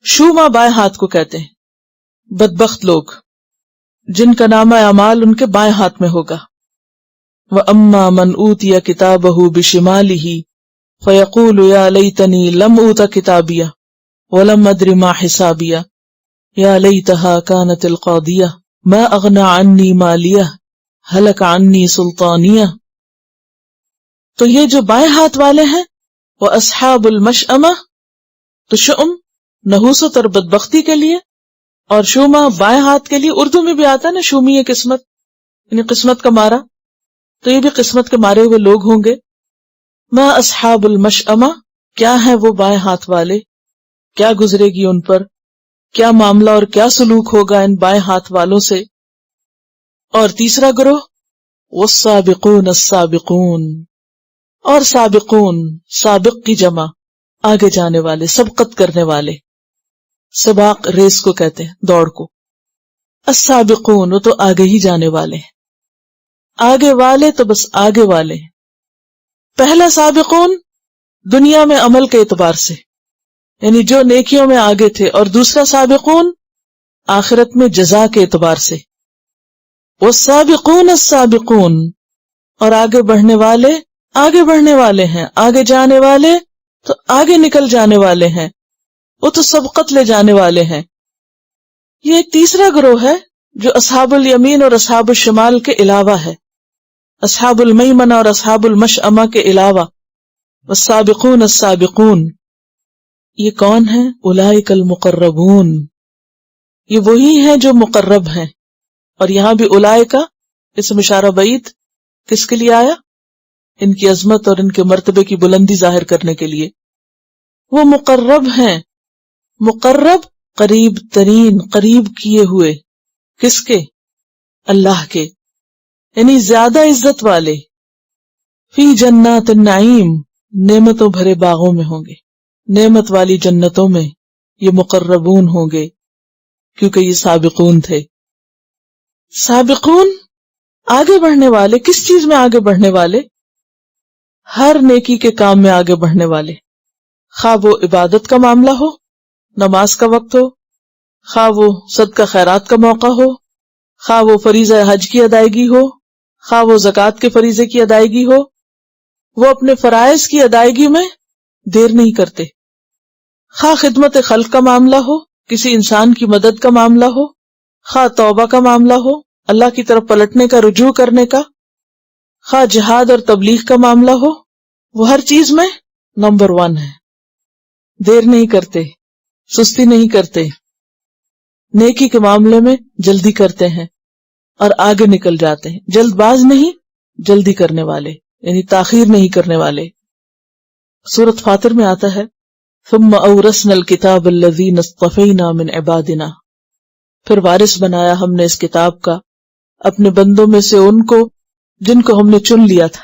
شوما بائیں ہاتھ کو کہتے ہیں. بدبخت لوگ جن کا نامہ اعمال ان کے بائیں ہاتھ میں ہوگا. وَأَمَّا مَنْ أُوتِيَ كِتَابَهُ بِشِمَالِهِ فَيَقُولُ يَا لَيْتَنِي لَمْ أُوتَ كِتَابِيَهْ وَلَمْ أَدْرِ مَا حِسَابِيَهْ يَا لَيْتَهَا كَانَتِ الْقَاضِيَةَ مَا أَغْنَى عَنِّي مَالِيَهْ هَلَكَ عَنِّي سُلْطَانِيَهْ. تو یہ جو بائیں ہاتھ والے ہیں وہ اصحاب المشأمہ، تو شؤم نحوست اور بدبختی کے لیے، اور شوما بائیں ہاتھ کے لیے. اردو میں بھی آتا ہے نا شومی قسمت، یعنی قسمت کا مارا. تو یہ بھی قسمت کے مارے ہوئے لوگ ہوں گے. ما اصحاب المشأمہ کیا ہے وہ بائیں ہاتھ والے، کیا گزرے گی ان پر، کیا معاملہ اور کیا سلوک ہوگا ان بائیں ہاتھ والوں سے. اور تیسرا گروہ والسابقون السابقون، اور سابقون سابق کی جمع آگے جانے والے، سبقت کرنے والے. سباق ریس کو کہتے ہیں، دوڑ کو. السابقون وہ تو آگے ہی جانے والے ہیں. آگے والے تو بس آگے والے ہیں. پہلا سابقون دنیا میں عمل کے اعتبار سے، یعنی جو نیکیوں میں آگے تھے، اور دوسرا سابقون آخرت میں جزا کے اعتبار سے. والسابقون السابقون اور آگے بڑھنے والے آگے بڑھنے والے ہیں، آگے جانے والے تو آگے نکل جانے والے ہیں، وہ تو سبقت لے جانے والے ہیں. یہ ایک تیسرا گروہ ہے جو اصحاب الیمین اور اصحاب الشمال کے علاوہ ہے، اصحاب المیمنہ اور اصحاب المشأمہ کے علاوہ. والسابقون السابقون یہ کون ہیں؟ اولئک المقربون، یہ وہی ہیں جو مقرب ہیں. اور یہاں بھی اولئک اسم اشارہ بعید کس کے لیے آیا؟ ان کی عظمت اور ان کے مرتبے کی بلندی ظاہر کرنے کے لیے. وہ مقرب ہیں. مقرب قریب ترین، قریب کیے ہوئے. کس کے؟ اللہ کے، یعنی زیادہ عزت والے. فی جنات النعیم نعمتوں بھرے باغوں میں ہوں گے، نعمت والی جنتوں میں یہ مقربون ہوں گے، کیونکہ یہ سابقون تھے. سابقون آگے بڑھنے والے. کس چیز میں آگے بڑھنے والے؟ ہر نیکی کے کام میں آگے بڑھنے والے. خواہ وہ عبادت کا معاملہ ہو، نماز کا وقت ہو، خواہ وہ صدقہ خیرات کا موقع ہو، خواہ وہ فریضہ حج کی ادائیگی ہو، خواہ وہ زکوٰۃ کے فریضے کی ادائیگی ہو، وہ اپنے فرائض کی ادائیگی میں دیر نہیں کرتے. خواہ خدمت خلق کا معاملہ ہو، کسی انسان کی مدد کا معاملہ ہو، خواہ توبہ کا معاملہ ہو، اللہ کی طرف پلٹنے کا، رجوع کرنے کا، خواہ جہاد اور تبلیغ کا معاملہ ہو، وہ ہر چیز میں نمبر 1 ہے. دیر نہیں کرتے، سستی نہیں کرتے، نیکی کے معاملے میں جلدی کرتے ہیں اور آگے نکل جاتے ہیں. جلد باز نہیں، جلدی کرنے والے، یعنی تاخیر نہیں کرنے والے. سورۃ فاطر میں آتا ہے ثم اورثنا الکتاب الذین اصطفینا من عبادنا، پھر وارث بنایا ہم نے اس کتاب کا اپنے بندوں میں سے ان کو جن کو ہم نے چن لیا تھا.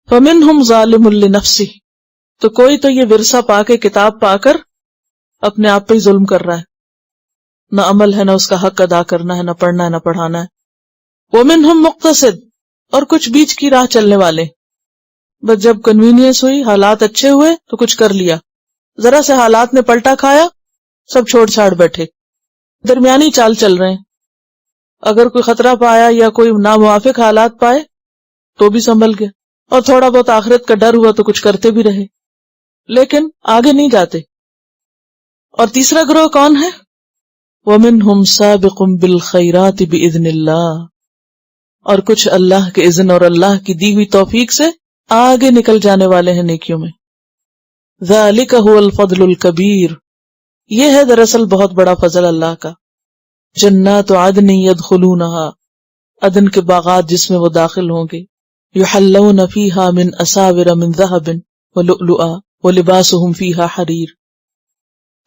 فمنہم ظالم لنفسہ، تو کوئی تو یہ ورثہ پا کے، کتاب پا کر اپنے آپ پہ ہی ظلم کر رہا ہے، نہ عمل ہے، نہ اس کا حق ادا کرنا ہے، نہ پڑھنا ہے، نہ پڑھانا ہے. ومنہم مقتصد، اور کچھ بیچ کی راہ چلنے والے، بس جب کنوینئنس ہوئی، حالات اچھے ہوئے تو کچھ کر لیا، ذرا سے حالات نے پلٹا کھایا، سب چھوڑ چھاڑ بیٹھے، درمیانی چال چل رہے ہیں. اگر کوئی خطرہ پایا یا کوئی ناموافق حالات پائے تو بھی سنبھل گیا، اور تھوڑا بہت آخرت کا ڈر ہوا تو کچھ کرتے بھی رہے، لیکن آگے نہیں جاتے. اور تیسرا گروہ کون ہے؟ وَمِنْهُمْ سَابِقٌ بِالْخَيْرَاتِ بِإِذْنِ اللَّهِ، اور کچھ اللہ کے اذن اور اللہ کی دی ہوئی توفیق سے آگے نکل جانے والے ہیں نیکیوں میں. ذَلِكَ هُوَ الْفَضْلُ الْكَبِيرُ، یہ ہے دراصل بہت بڑا فضل اللہ کا. جنات عدن يدخلونها، عدن کے باغات جس میں وہ داخل ہوں گے. يحلون فيها من أساور من ذهب ولؤلؤا ولباسهم فيها حرير.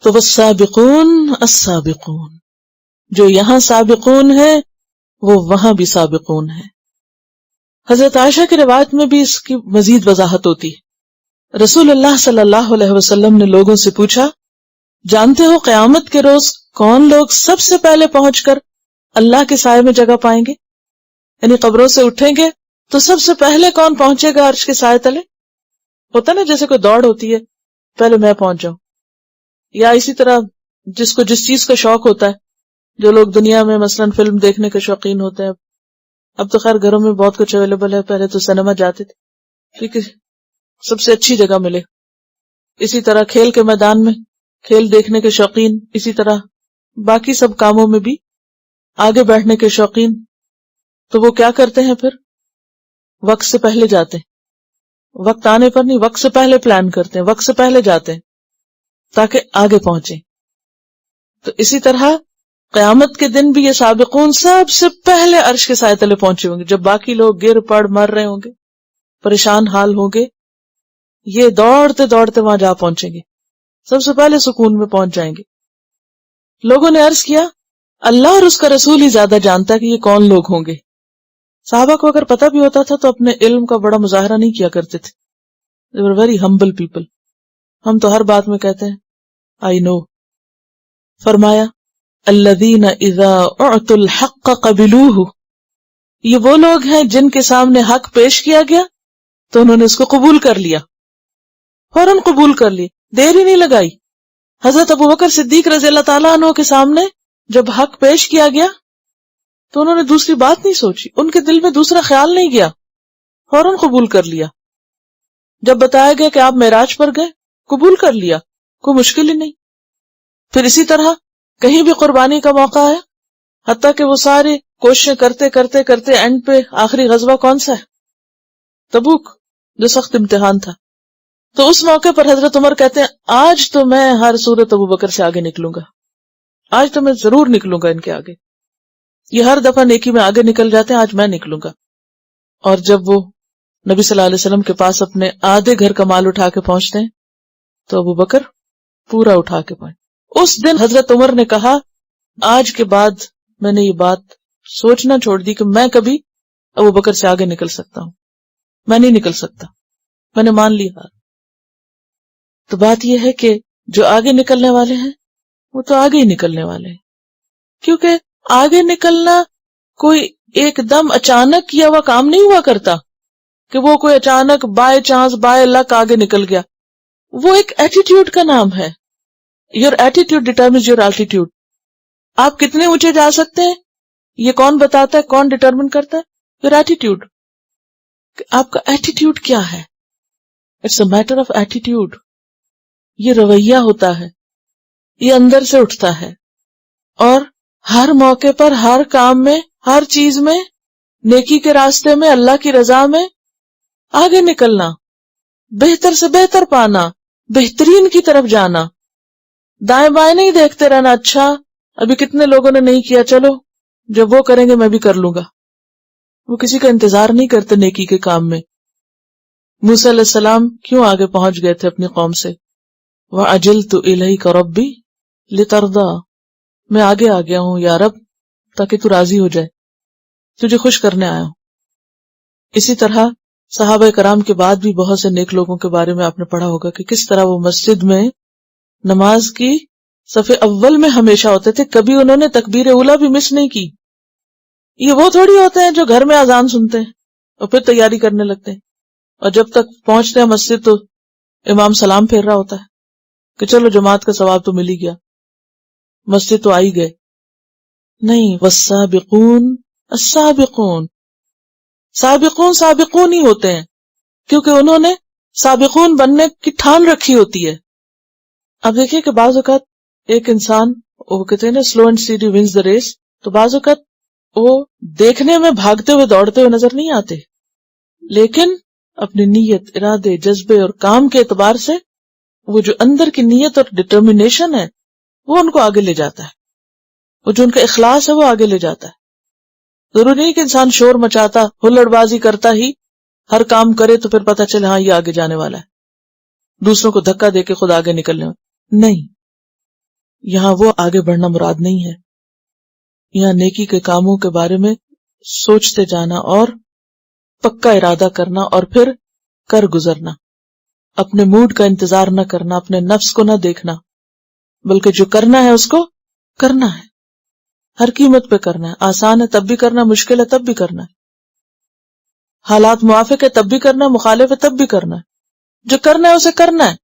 تو والسابقون السابقون، جو یہاں سابقون ہے وہ وہاں بھی سابقون ہے. حضرت عائشہ کی روایت میں بھی اس کی مزید وضاحت ہوتی ہے. رسول اللہ صلی اللہ علیہ وسلم نے لوگوں سے پوچھا، جانتے ہو قیامت کے روز کون لوگ سب سے پہلے پہنچ کر اللہ کے سائے میں جگہ پائیں گے؟ یعنی قبروں سے اٹھیں گے تو سب سے پہلے کون پہنچے گا عرش کے سائے تلے؟ ہوتا نا جیسے کوئی دوڑ ہوتی ہے، پہلے میں پہنچ جاؤں. یا اسی طرح جس کو جس چیز کا شوق ہوتا ہے، جو لوگ دنیا میں مثلا فلم دیکھنے کے شوقین ہوتے ہیں، اب تو خیر گھروں میں بہت کچھ اویلیبل ہے، پہلے تو سینما جاتے تھے، ٹھیک ہے، سب سے اچھی جگہ ملے. اسی طرح کھیل کے میدان میں کھیل دیکھنے کے شوقین، اسی طرح باقی سب کاموں میں بھی آگے بیٹھنے کے شوقین. تو وہ کیا کرتے ہیں پھر؟ وقت سے پہلے جاتے ہیں، وقت آنے پر نہیں، وقت سے پہلے پلان کرتے ہیں، وقت سے پہلے جاتے ہیں تاکہ آگے پہنچیں. تو اسی طرح قیامت کے دن بھی یہ سابقون سب سے پہلے عرش کے سائے تلے پہنچے ہوں گے. جب باقی لوگ گر پڑ مر رہے ہوں گے، پریشان حال ہوں گے، یہ دوڑتے دوڑتے وہاں جا پہنچیں گے، سب سے پہلے سکون میں پہنچ جائیں گے. لوگوں نے عرض کیا، اللہ اور اس کا رسول ہی زیادہ جانتا ہے کہ یہ کون لوگ ہوں گے. صحابہ کو اگر پتہ بھی ہوتا تھا تو اپنے علم کا بڑا مظاہرہ نہیں کیا کرتے تھے. They were very humble people. ہم تو ہر بات میں کہتے ہیں I know. فرمایا الذین اذا اعطوا الحق قبلوہ، یہ وہ لوگ ہیں جن کے سامنے حق پیش کیا گیا تو انہوں نے اس کو قبول کر لیا، فوراً قبول کر لی، دیر ہی نہیں لگائی. حضرت ابوبکر صدیق رضی اللہ تعالیٰ عنہ کے سامنے جب حق پیش کیا گیا تو انہوں نے دوسری بات نہیں سوچی، ان کے دل میں دوسرا خیال نہیں گیا، فوراً قبول کر لیا. جب بتایا گیا کہ آپ معراج پر گئے، قبول کر لیا، کوئی مشکل ہی نہیں. پھر اسی طرح کہیں بھی قربانی کا موقع آیا، حتیٰ کہ وہ سارے کوششیں کرتے کرتے کرتے اینڈ پہ آخری غزوہ کون سا ہے؟ تبوک، جو سخت امتحان تھا. تو اس موقع پر حضرت عمر کہتے ہیں آج تو میں ہر صورت ابوبکر سے آگے نکلوں گا، آج تو میں ضرور نکلوں گا ان کے آگے. یہ ہر دفعہ نیکی میں آگے نکل جاتے ہیں، آج میں نکلوں گا. اور جب وہ نبی صلی اللہ علیہ وسلم کے پاس اپنے آدھے گھر کا مال اٹھا کے پہنچتے ہیں تو ابوبکر پورا اٹھا کے پہنچ. اس دن حضرت عمر نے کہا آج کے بعد میں نے یہ بات سوچنا چھوڑ دی کہ میں کبھی ابوبکر سے آگے نکل سکتا ہوں، میں نہیں نکل سکتا، میں نے مان لیا. تو بات یہ ہے کہ جو آگے نکلنے والے ہیں وہ تو آگے ہی نکلنے والے ہیں، کیونکہ آگے نکلنا کوئی ایک دم اچانک کیا ہوا کام نہیں ہوا کرتا کہ وہ کوئی اچانک بائی چانس بائی لک آگے نکل گیا. وہ ایک ایٹیٹیوڈ کا نام ہے. Your attitude determines your altitude. آپ کتنے اونچے جا سکتے ہیں یہ کون بتاتا ہے، کون ڈیٹرمن کرتا ہے؟ Your attitude. آپ کا ایٹیٹیوڈ کیا ہے؟ It's a matter of attitude. یہ رویہ ہوتا ہے، یہ اندر سے اٹھتا ہے، اور ہر موقع پر، ہر کام میں، ہر چیز میں، نیکی کے راستے میں، اللہ کی رضا میں آگے نکلنا، بہتر سے بہتر پانا، بہترین کی طرف جانا، دائیں بائیں نہیں دیکھتے رہنا، اچھا ابھی کتنے لوگوں نے نہیں کیا، چلو جب وہ کریں گے میں بھی کر لوں گا۔ وہ کسی کا انتظار نہیں کرتے نیکی کے کام میں۔ موسیٰ علیہ السلام کیوں آگے پہنچ گئے تھے اپنی قوم سے؟ وَعَجِلْتُ إِلَيْكَ رَبِّي لِتَرْضَىٰ، میں آگے آ گیا ہوں یا رب تاکہ تو راضی ہو جائے، تجھے خوش کرنے آیا ہوں۔ اسی طرح صحابہ کرام کے بعد بھی بہت سے نیک لوگوں کے بارے میں آپ نے پڑھا ہوگا کہ کس طرح وہ مسجد میں نماز کی صف اول میں ہمیشہ ہوتے تھے، کبھی انہوں نے تکبیر اولیٰ بھی مس نہیں کی۔ یہ وہ تھوڑی ہوتے ہیں جو گھر میں اذان سنتے ہیں اور پھر تیاری کرنے لگتے ہیں، اور جب تک پہنچتے ہیں مسجد تو امام سلام پھیر رہا ہوتا ہے کہ چلو جماعت کا ثواب تو مل ہی گیا، مسجد تو آئی گئے۔ نہیں، والسابقون السابقون، سابقون سابقون ہی ہوتے ہیں کیونکہ انہوں نے سابقون بننے کی ٹھان رکھی ہوتی ہے۔ اب دیکھیے کہ بعض اوقات ایک انسان، وہ کہتے ہیں نا slow and steady wins the race, تو بعض اوقات وہ دیکھنے میں بھاگتے ہوئے دوڑتے ہوئے نظر نہیں آتے، لیکن اپنی نیت، ارادے، جذبے اور کام کے اعتبار سے وہ جو اندر کی نیت اور ڈٹرمنیشن ہے وہ ان کو آگے لے جاتا ہے، وہ جو ان کا اخلاص ہے وہ آگے لے جاتا ہے۔ ضروری نہیں کہ انسان شور مچاتا، ہلڑ بازی کرتا ہی ہر کام کرے تو پھر پتہ چلے ہاں یہ آگے جانے والا ہے، دوسروں کو دھکا دے کے خود آگے نکلنے والا نہیں۔ یہاں وہ آگے بڑھنا مراد نہیں ہے، یہاں نیکی کے کاموں کے بارے میں سوچتے جانا اور پکا ارادہ کرنا اور پھر کر گزرنا، اپنے موڈ کا انتظار نہ کرنا، اپنے نفس کو نہ دیکھنا، بلکہ جو کرنا ہے اس کو کرنا ہے، ہر قیمت پہ کرنا ہے۔ آسان ہے تب بھی کرنا، مشکل ہے تب بھی کرنا ہے، حالات موافق ہے تب بھی کرنا، مخالف ہے تب بھی کرنا ہے، جو کرنا ہے اسے کرنا ہے۔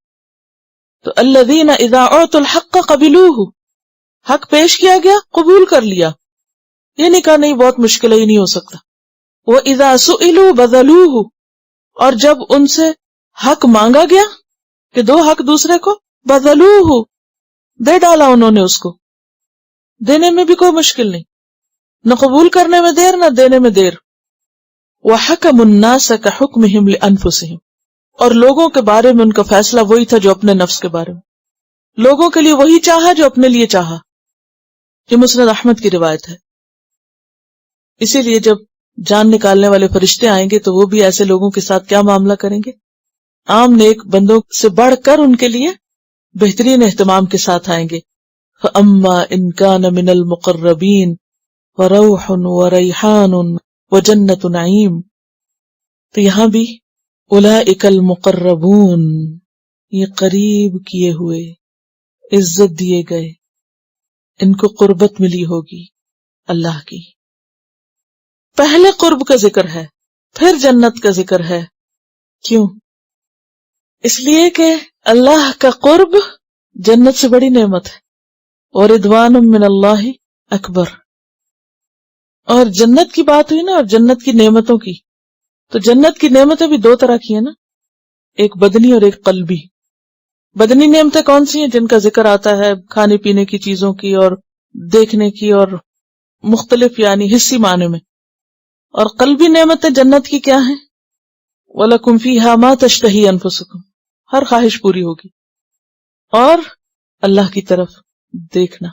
تو الذین اذا اعطوا الحق قبلوہ، حق پیش کیا گیا قبول کر لیا، یہ نہیں کہا نہیں بہت مشکل ہے یہ نہیں ہو سکتا۔ وَإِذَا سُئِلُوا بَذَلُوهُ، اور جب ان سے حق مانگا گیا کہ دو حق دوسرے کو، بَذَلُوهُ، دے ڈالا انہوں نے اس کو، دینے میں بھی کوئی مشکل نہیں، نہ قبول کرنے میں دیر نہ دینے میں دیر۔ وَحَكَمُ النَّاسَ كَحُكْمِهِمْ لِأَنفُسِهِمْ، اور لوگوں کے بارے میں ان کا فیصلہ وہی تھا جو اپنے نفس کے بارے میں، لوگوں کے لیے وہی چاہا جو اپنے لیے چاہا۔ یہ مسند احمد کی روایت ہے۔ اسی لیے جب جان نکالنے والے فرشتے آئیں گے تو وہ بھی ایسے لوگوں کے ساتھ کیا معاملہ کریں گے؟ عام نیک بندوں سے بڑھ کر ان کے لیے بہترین اہتمام کے ساتھ آئیں گے۔ فَأَمَّا إِن كَانَ مِنَ الْمُقَرَّبِينَ وَرَوْحٌ وَرَيْحَانٌ وَجَنَّةُ نَعِيمٍ، تو یہاں بھی اولئک المقربون، یہ قریب کیے ہوئے، عزت دیے گئے، ان کو قربت ملی ہوگی اللہ کی۔ پہلے قرب کا ذکر ہے پھر جنت کا ذکر ہے، کیوں؟ اس لیے کہ اللہ کا قرب جنت سے بڑی نعمت ہے، اور رضوان من اللہ اکبر۔ اور جنت کی بات ہوئی نا، اور جنت کی نعمتوں کی، تو جنت کی نعمتیں بھی دو طرح کی ہیں نا، ایک بدنی اور ایک قلبی۔ بدنی نعمتیں کون سی ہیں؟ جن کا ذکر آتا ہے کھانے پینے کی چیزوں کی اور دیکھنے کی اور مختلف یعنی حصی معنی میں۔ اور قلبی نعمتیں جنت کی کیا ہیں؟ وَلَكُمْ فِيهَا مَا تَشْتَهِي أَنفُسُكُمْ، ہر خواہش پوری ہوگی، اور اللہ کی طرف دیکھنا،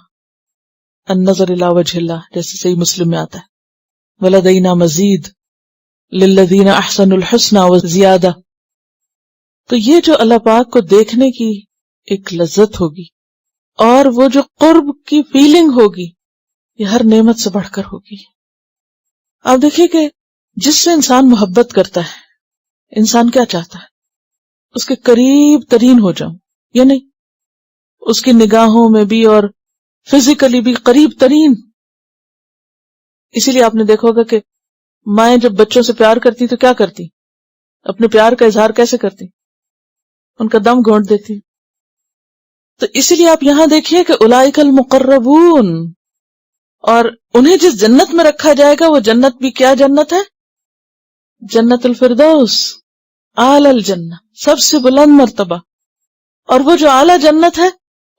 النظر الی وجہ اللہ، جیسے صحیح مسلم میں آتا ہے، وَلَدَيْنَا مَزِيدٌ لِلَّذِينَ أَحْسَنُوا الْحُسْنَى وَزِيَادَةٌ۔ تو یہ جو اللہ پاک کو دیکھنے کی ایک لذت ہوگی اور وہ جو قرب کی فیلنگ ہوگی، یہ ہر نعمت سے بڑھ کر ہوگی۔ آپ دیکھیے کہ جس سے انسان محبت کرتا ہے، انسان کیا چاہتا ہے؟ اس کے قریب ترین ہو جاؤں، یا نہیں؟ اس کی نگاہوں میں بھی اور فزیکلی بھی قریب ترین۔ اسی لیے آپ نے دیکھا ہوگا کہ مائیں جب بچوں سے پیار کرتی تو کیا کرتی؟ اپنے پیار کا اظہار کیسے کرتی؟ ان کا دم گھونٹ دیتی۔ تو اسی لیے آپ یہاں دیکھیے کہ اولئک المقربون، اور انہیں جس جنت میں رکھا جائے گا وہ جنت بھی کیا جنت ہے؟ جنت الفردوس، اعلی الجنہ، سب سے بلند مرتبہ۔ اور وہ جو اعلیٰ جنت ہے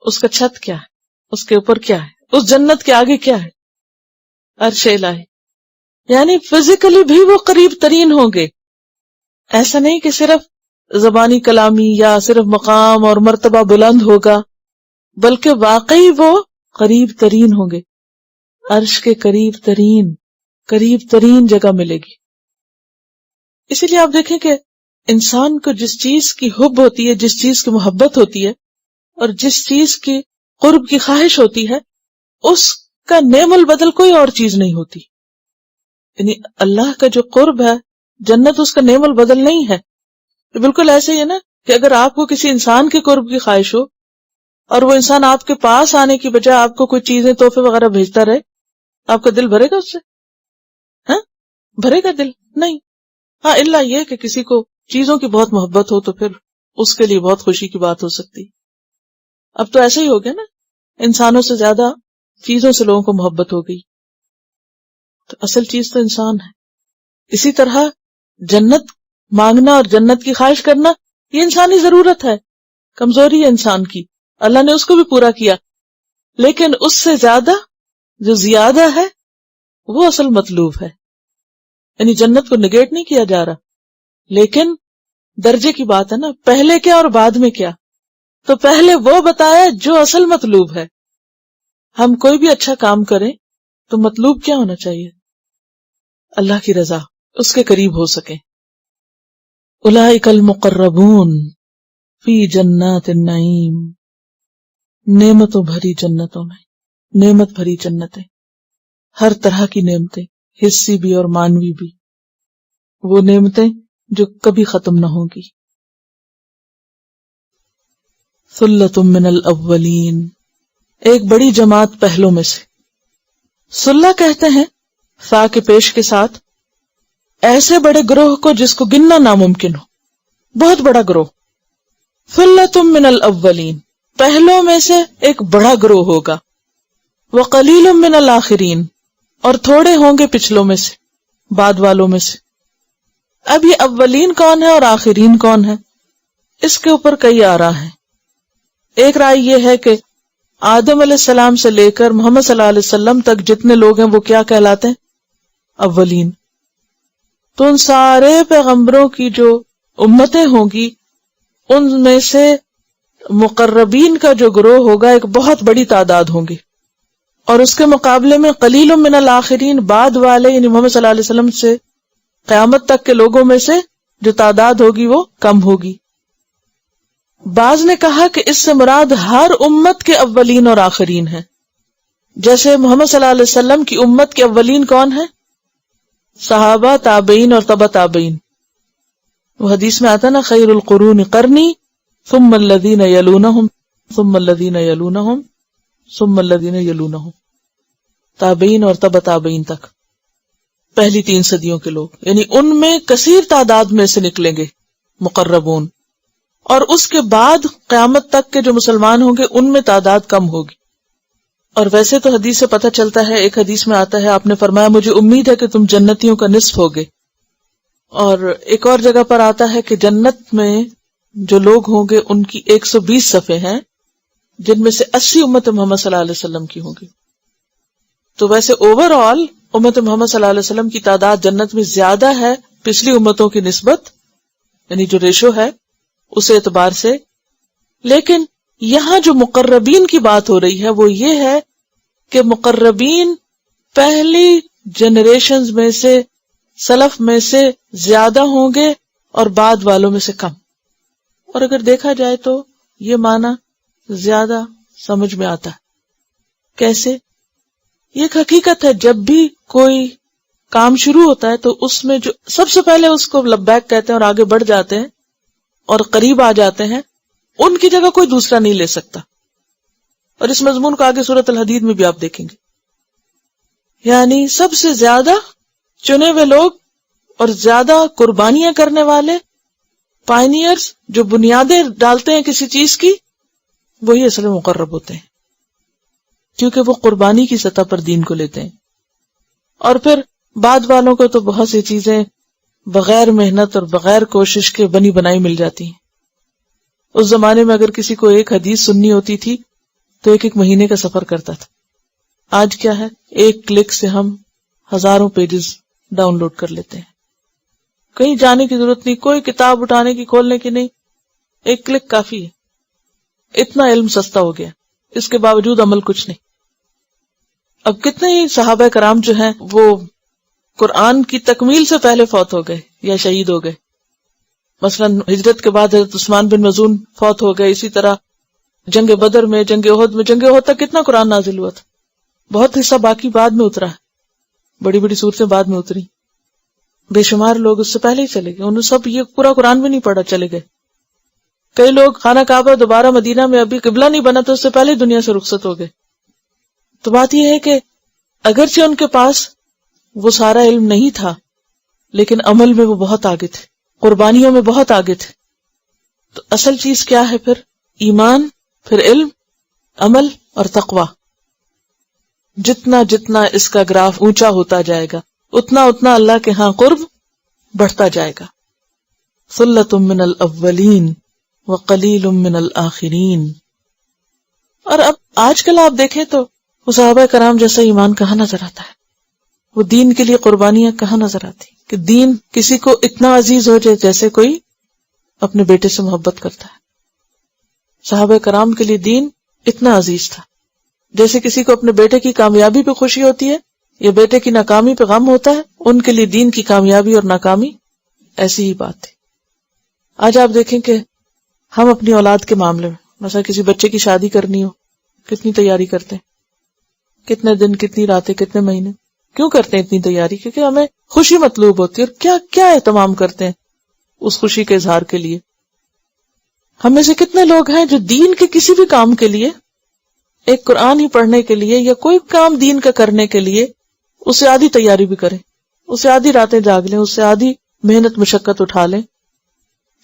اس کا چھت کیا ہے، اس کے اوپر کیا ہے، اس جنت کے آگے کیا ہے؟ عرش الہی. یعنی فزیکلی بھی وہ قریب ترین ہوں گے. ایسا نہیں کہ صرف زبانی کلامی یا صرف مقام اور مرتبہ بلند ہوگا، بلکہ واقعی وہ قریب ترین ہوں گے. عرش کے قریب ترین جگہ ملے گی. اسی لیے آپ دیکھیں کہ انسان کو جس چیز کی حب ہوتی ہے، جس چیز کی محبت ہوتی ہے اور جس چیز کی قرب کی خواہش ہوتی ہے، اس کا نعم البدل کوئی اور چیز نہیں ہوتی. یعنی اللہ کا جو قرب ہے، جنت اس کا نعم البدل نہیں ہے. بالکل ایسے ہی ہے نا کہ اگر آپ کو کسی انسان کے قرب کی خواہش ہو اور وہ انسان آپ کے پاس آنے کی بجائے آپ کو کوئی چیزیں تحفے وغیرہ بھیجتا رہے، آپ کا دل بھرے گا اس سے؟ ہاں، بھرے گا دل؟ نہیں. ہاں، الا یہ کہ کسی کو چیزوں کی بہت محبت ہو تو پھر اس کے لیے بہت خوشی کی بات ہو سکتی. اب تو ایسے ہی ہو گیا نا، انسانوں سے زیادہ چیزوں سے لوگوں کو محبت ہو گئی. تو اصل چیز تو انسان ہے. اسی طرح جنت مانگنا اور جنت کی خواہش کرنا یہ انسانی ضرورت ہے، کمزوری ہے انسان کی. اللہ نے اس کو بھی پورا کیا، لیکن اس سے زیادہ جو زیادہ ہے وہ اصل مطلوب ہے. یعنی جنت کو نگیٹ نہیں کیا جا رہا، لیکن درجے کی بات ہے نا، پہلے کیا اور بعد میں کیا. تو پہلے وہ بتایا جو اصل مطلوب ہے. ہم کوئی بھی اچھا کام کریں تو مطلوب کیا ہونا چاہیے؟ اللہ کی رضا، اس کے قریب ہو سکے. اولئک المقربون فی جنات النعیم، نعمتوں بھری جنتوں میں، نعمت بھری جنتیں، ہر طرح کی نعمتیں، حسی بھی اور مانوی بھی، وہ نعمتیں جو کبھی ختم نہ ہوں گی. ثلۃ من الاولین، ایک بڑی جماعت پہلوں میں سے. سلہ کہتے ہیں فا کے پیش کے ساتھ ایسے بڑے گروہ کو جس کو گننا ناممکن ہو، بہت بڑا گروہ. ثلۃ من الاولین، پہلوں میں سے ایک بڑا گروہ ہوگا. وقلیل من الاخرین، اور تھوڑے ہوں گے پچھلوں میں سے، بعد والوں میں سے. اب یہ اولین کون ہے اور آخرین کون ہے، اس کے اوپر کئی آراء ہیں. ایک رائے یہ ہے کہ آدم علیہ السلام سے لے کر محمد صلی اللہ علیہ وسلم تک جتنے لوگ ہیں وہ کیا کہلاتے ہیں؟ اولین. تو ان سارے پیغمبروں کی جو امتیں ہوں گی ان میں سے مقربین کا جو گروہ ہوگا ایک بہت بڑی تعداد ہوں گی، اور اس کے مقابلے میں قلیل من الاخرین، بعد والے یعنی محمد صلی اللہ علیہ وسلم سے قیامت تک کے لوگوں میں سے جو تعداد ہوگی وہ کم ہوگی. بعض نے کہا کہ اس سے مراد ہر امت کے اولین اور آخرین ہیں. جیسے محمد صلی اللہ علیہ وسلم کی امت کے اولین کون ہیں؟ صحابہ، تابعین اور تبع تابعین. وہ حدیث میں آتا نا، خیر القرون قرنی ثم الذین یلونہم ثم الذین یلونہم ثم الذین یلونہم. تابعین اور تبع تابعین تک پہلی 3 صدیوں کے لوگ، یعنی ان میں کثیر تعداد میں سے نکلیں گے مقربون. اور اس کے بعد قیامت تک کے جو مسلمان ہوں گے ان میں تعداد کم ہوگی. اور ویسے تو حدیث سے پتہ چلتا ہے، ایک حدیث میں آتا ہے آپ نے فرمایا مجھے امید ہے کہ تم جنتیوں کا نصف ہوگے. اور ایک اور جگہ پر آتا ہے کہ جنت میں جو لوگ ہوں گے ان کی 120 صفیں ہیں، جن میں سے 80 امت محمد صلی اللہ علیہ وسلم کی ہوں گی. تو ویسے اوور آل امت محمد صلی اللہ علیہ وسلم کی تعداد جنت میں زیادہ ہے پچھلی امتوں کی نسبت، یعنی جو ریشو ہے اس اعتبار سے. لیکن یہاں جو مقربین کی بات ہو رہی ہے وہ یہ ہے کہ مقربین پہلی جنریشنز میں سے، سلف میں سے زیادہ ہوں گے اور بعد والوں میں سے کم. اور اگر دیکھا جائے تو یہ معنی زیادہ سمجھ میں آتا ہے. کیسے؟ یہ ایک حقیقت ہے، جب بھی کوئی کام شروع ہوتا ہے تو اس میں جو سب سے پہلے اس کو لبیک کہتے ہیں اور آگے بڑھ جاتے ہیں اور قریب آ جاتے ہیں، ان کی جگہ کوئی دوسرا نہیں لے سکتا. اور اس مضمون کو آگے سورۃ الحدید میں بھی آپ دیکھیں گے. یعنی سب سے زیادہ چنے ہوئے لوگ اور زیادہ قربانیاں کرنے والے پائنیئرز جو بنیادیں ڈالتے ہیں کسی چیز کی، وہی اصل میں مقرب ہوتے ہیں، کیونکہ وہ قربانی کی سطح پر دین کو لیتے ہیں. اور پھر بعد والوں کو تو بہت سی چیزیں بغیر محنت اور بغیر کوشش کے بنی بنائی مل جاتی ہیں. اس زمانے میں اگر کسی کو ایک حدیث سننی ہوتی تھی تو ایک مہینے کا سفر کرتا تھا. آج کیا ہے، ایک کلک سے ہم ہزاروں پیجز ڈاؤن لوڈ کر لیتے ہیں. کہیں جانے کی ضرورت نہیں، کوئی کتاب اٹھانے کی کھولنے کی نہیں، ایک کلک کافی ہے. اتنا علم سستا ہو گیا، اس کے باوجود عمل کچھ نہیں. اب کتنے ہی صحابہ کرام جو ہیں وہ قرآن کی تکمیل سے پہلے فوت ہو گئے یا شہید ہو گئے. مثلا ہجرت کے بعد حضرت عثمان بن مظعون فوت ہو گئے. اسی طرح جنگ بدر میں، جنگ احد تک کتنا قرآن نازل ہوا تھا. بہت حصہ باقی بعد میں اترا ہے، بڑی بڑی صورتیں بعد میں اتری. بے شمار لوگ اس سے پہلے ہی چلے گئے، انہوں سب یہ پورا قرآن بھی نہیں پڑھا چلے گئے. کئی لوگ خانہ کعبہ دوبارہ مدینہ میں ابھی قبلہ نہیں بنا تو اس سے پہلے ہی دنیا سے رخصت ہو گئے. تو بات یہ ہے کہ اگرچہ ان کے پاس وہ سارا علم نہیں تھا لیکن عمل میں وہ بہت آگے تھے، قربانیوں میں بہت آگے تھے. تو اصل چیز کیا ہے پھر؟ ایمان، پھر علم، عمل اور تقوی. جتنا جتنا اس کا گراف اونچا ہوتا جائے گا اتنا اتنا اللہ کے ہاں قرب بڑھتا جائے گا. ثلۃ من الاولین وقلیل من الآخرین. اور اب آج کل آپ دیکھیں تو وہ صحابہ کرام جیسا ایمان کہاں نظر آتا ہے، وہ دین کے لیے قربانیاں کہاں نظر آتی کہ دین کسی کو اتنا عزیز ہو جائے جیسے کوئی اپنے بیٹے سے محبت کرتا ہے. صحابہ کرام کے لیے دین اتنا عزیز تھا جیسے کسی کو اپنے بیٹے کی کامیابی پہ خوشی ہوتی ہے یا بیٹے کی ناکامی پہ غم ہوتا ہے، ان کے لیے دین کی کامیابی اور ناکامی ایسی ہی بات تھی. آج آپ دیکھیں کہ ہم اپنی اولاد کے معاملے میں مثلا کسی بچے کی شادی کرنی ہو، کتنی تیاری کرتے ہیں، کتنے دن، کتنی راتیں، کتنے مہینے. کیوں کرتے ہیں اتنی تیاری؟ کیونکہ ہمیں خوشی مطلوب ہوتی ہے. اور کیا کیا اہتمام کرتے ہیں اس خوشی کے اظہار کے لیے. ہم میں سے کتنے لوگ ہیں جو دین کے کسی بھی کام کے لیے، ایک قرآن ہی پڑھنے کے لیے یا کوئی کام دین کا کرنے کے لیے اس سے آدھی تیاری بھی کریں، اس سے آدھی راتیں جاگ لیں، اس سے آدھی محنت مشقت اٹھا لیں.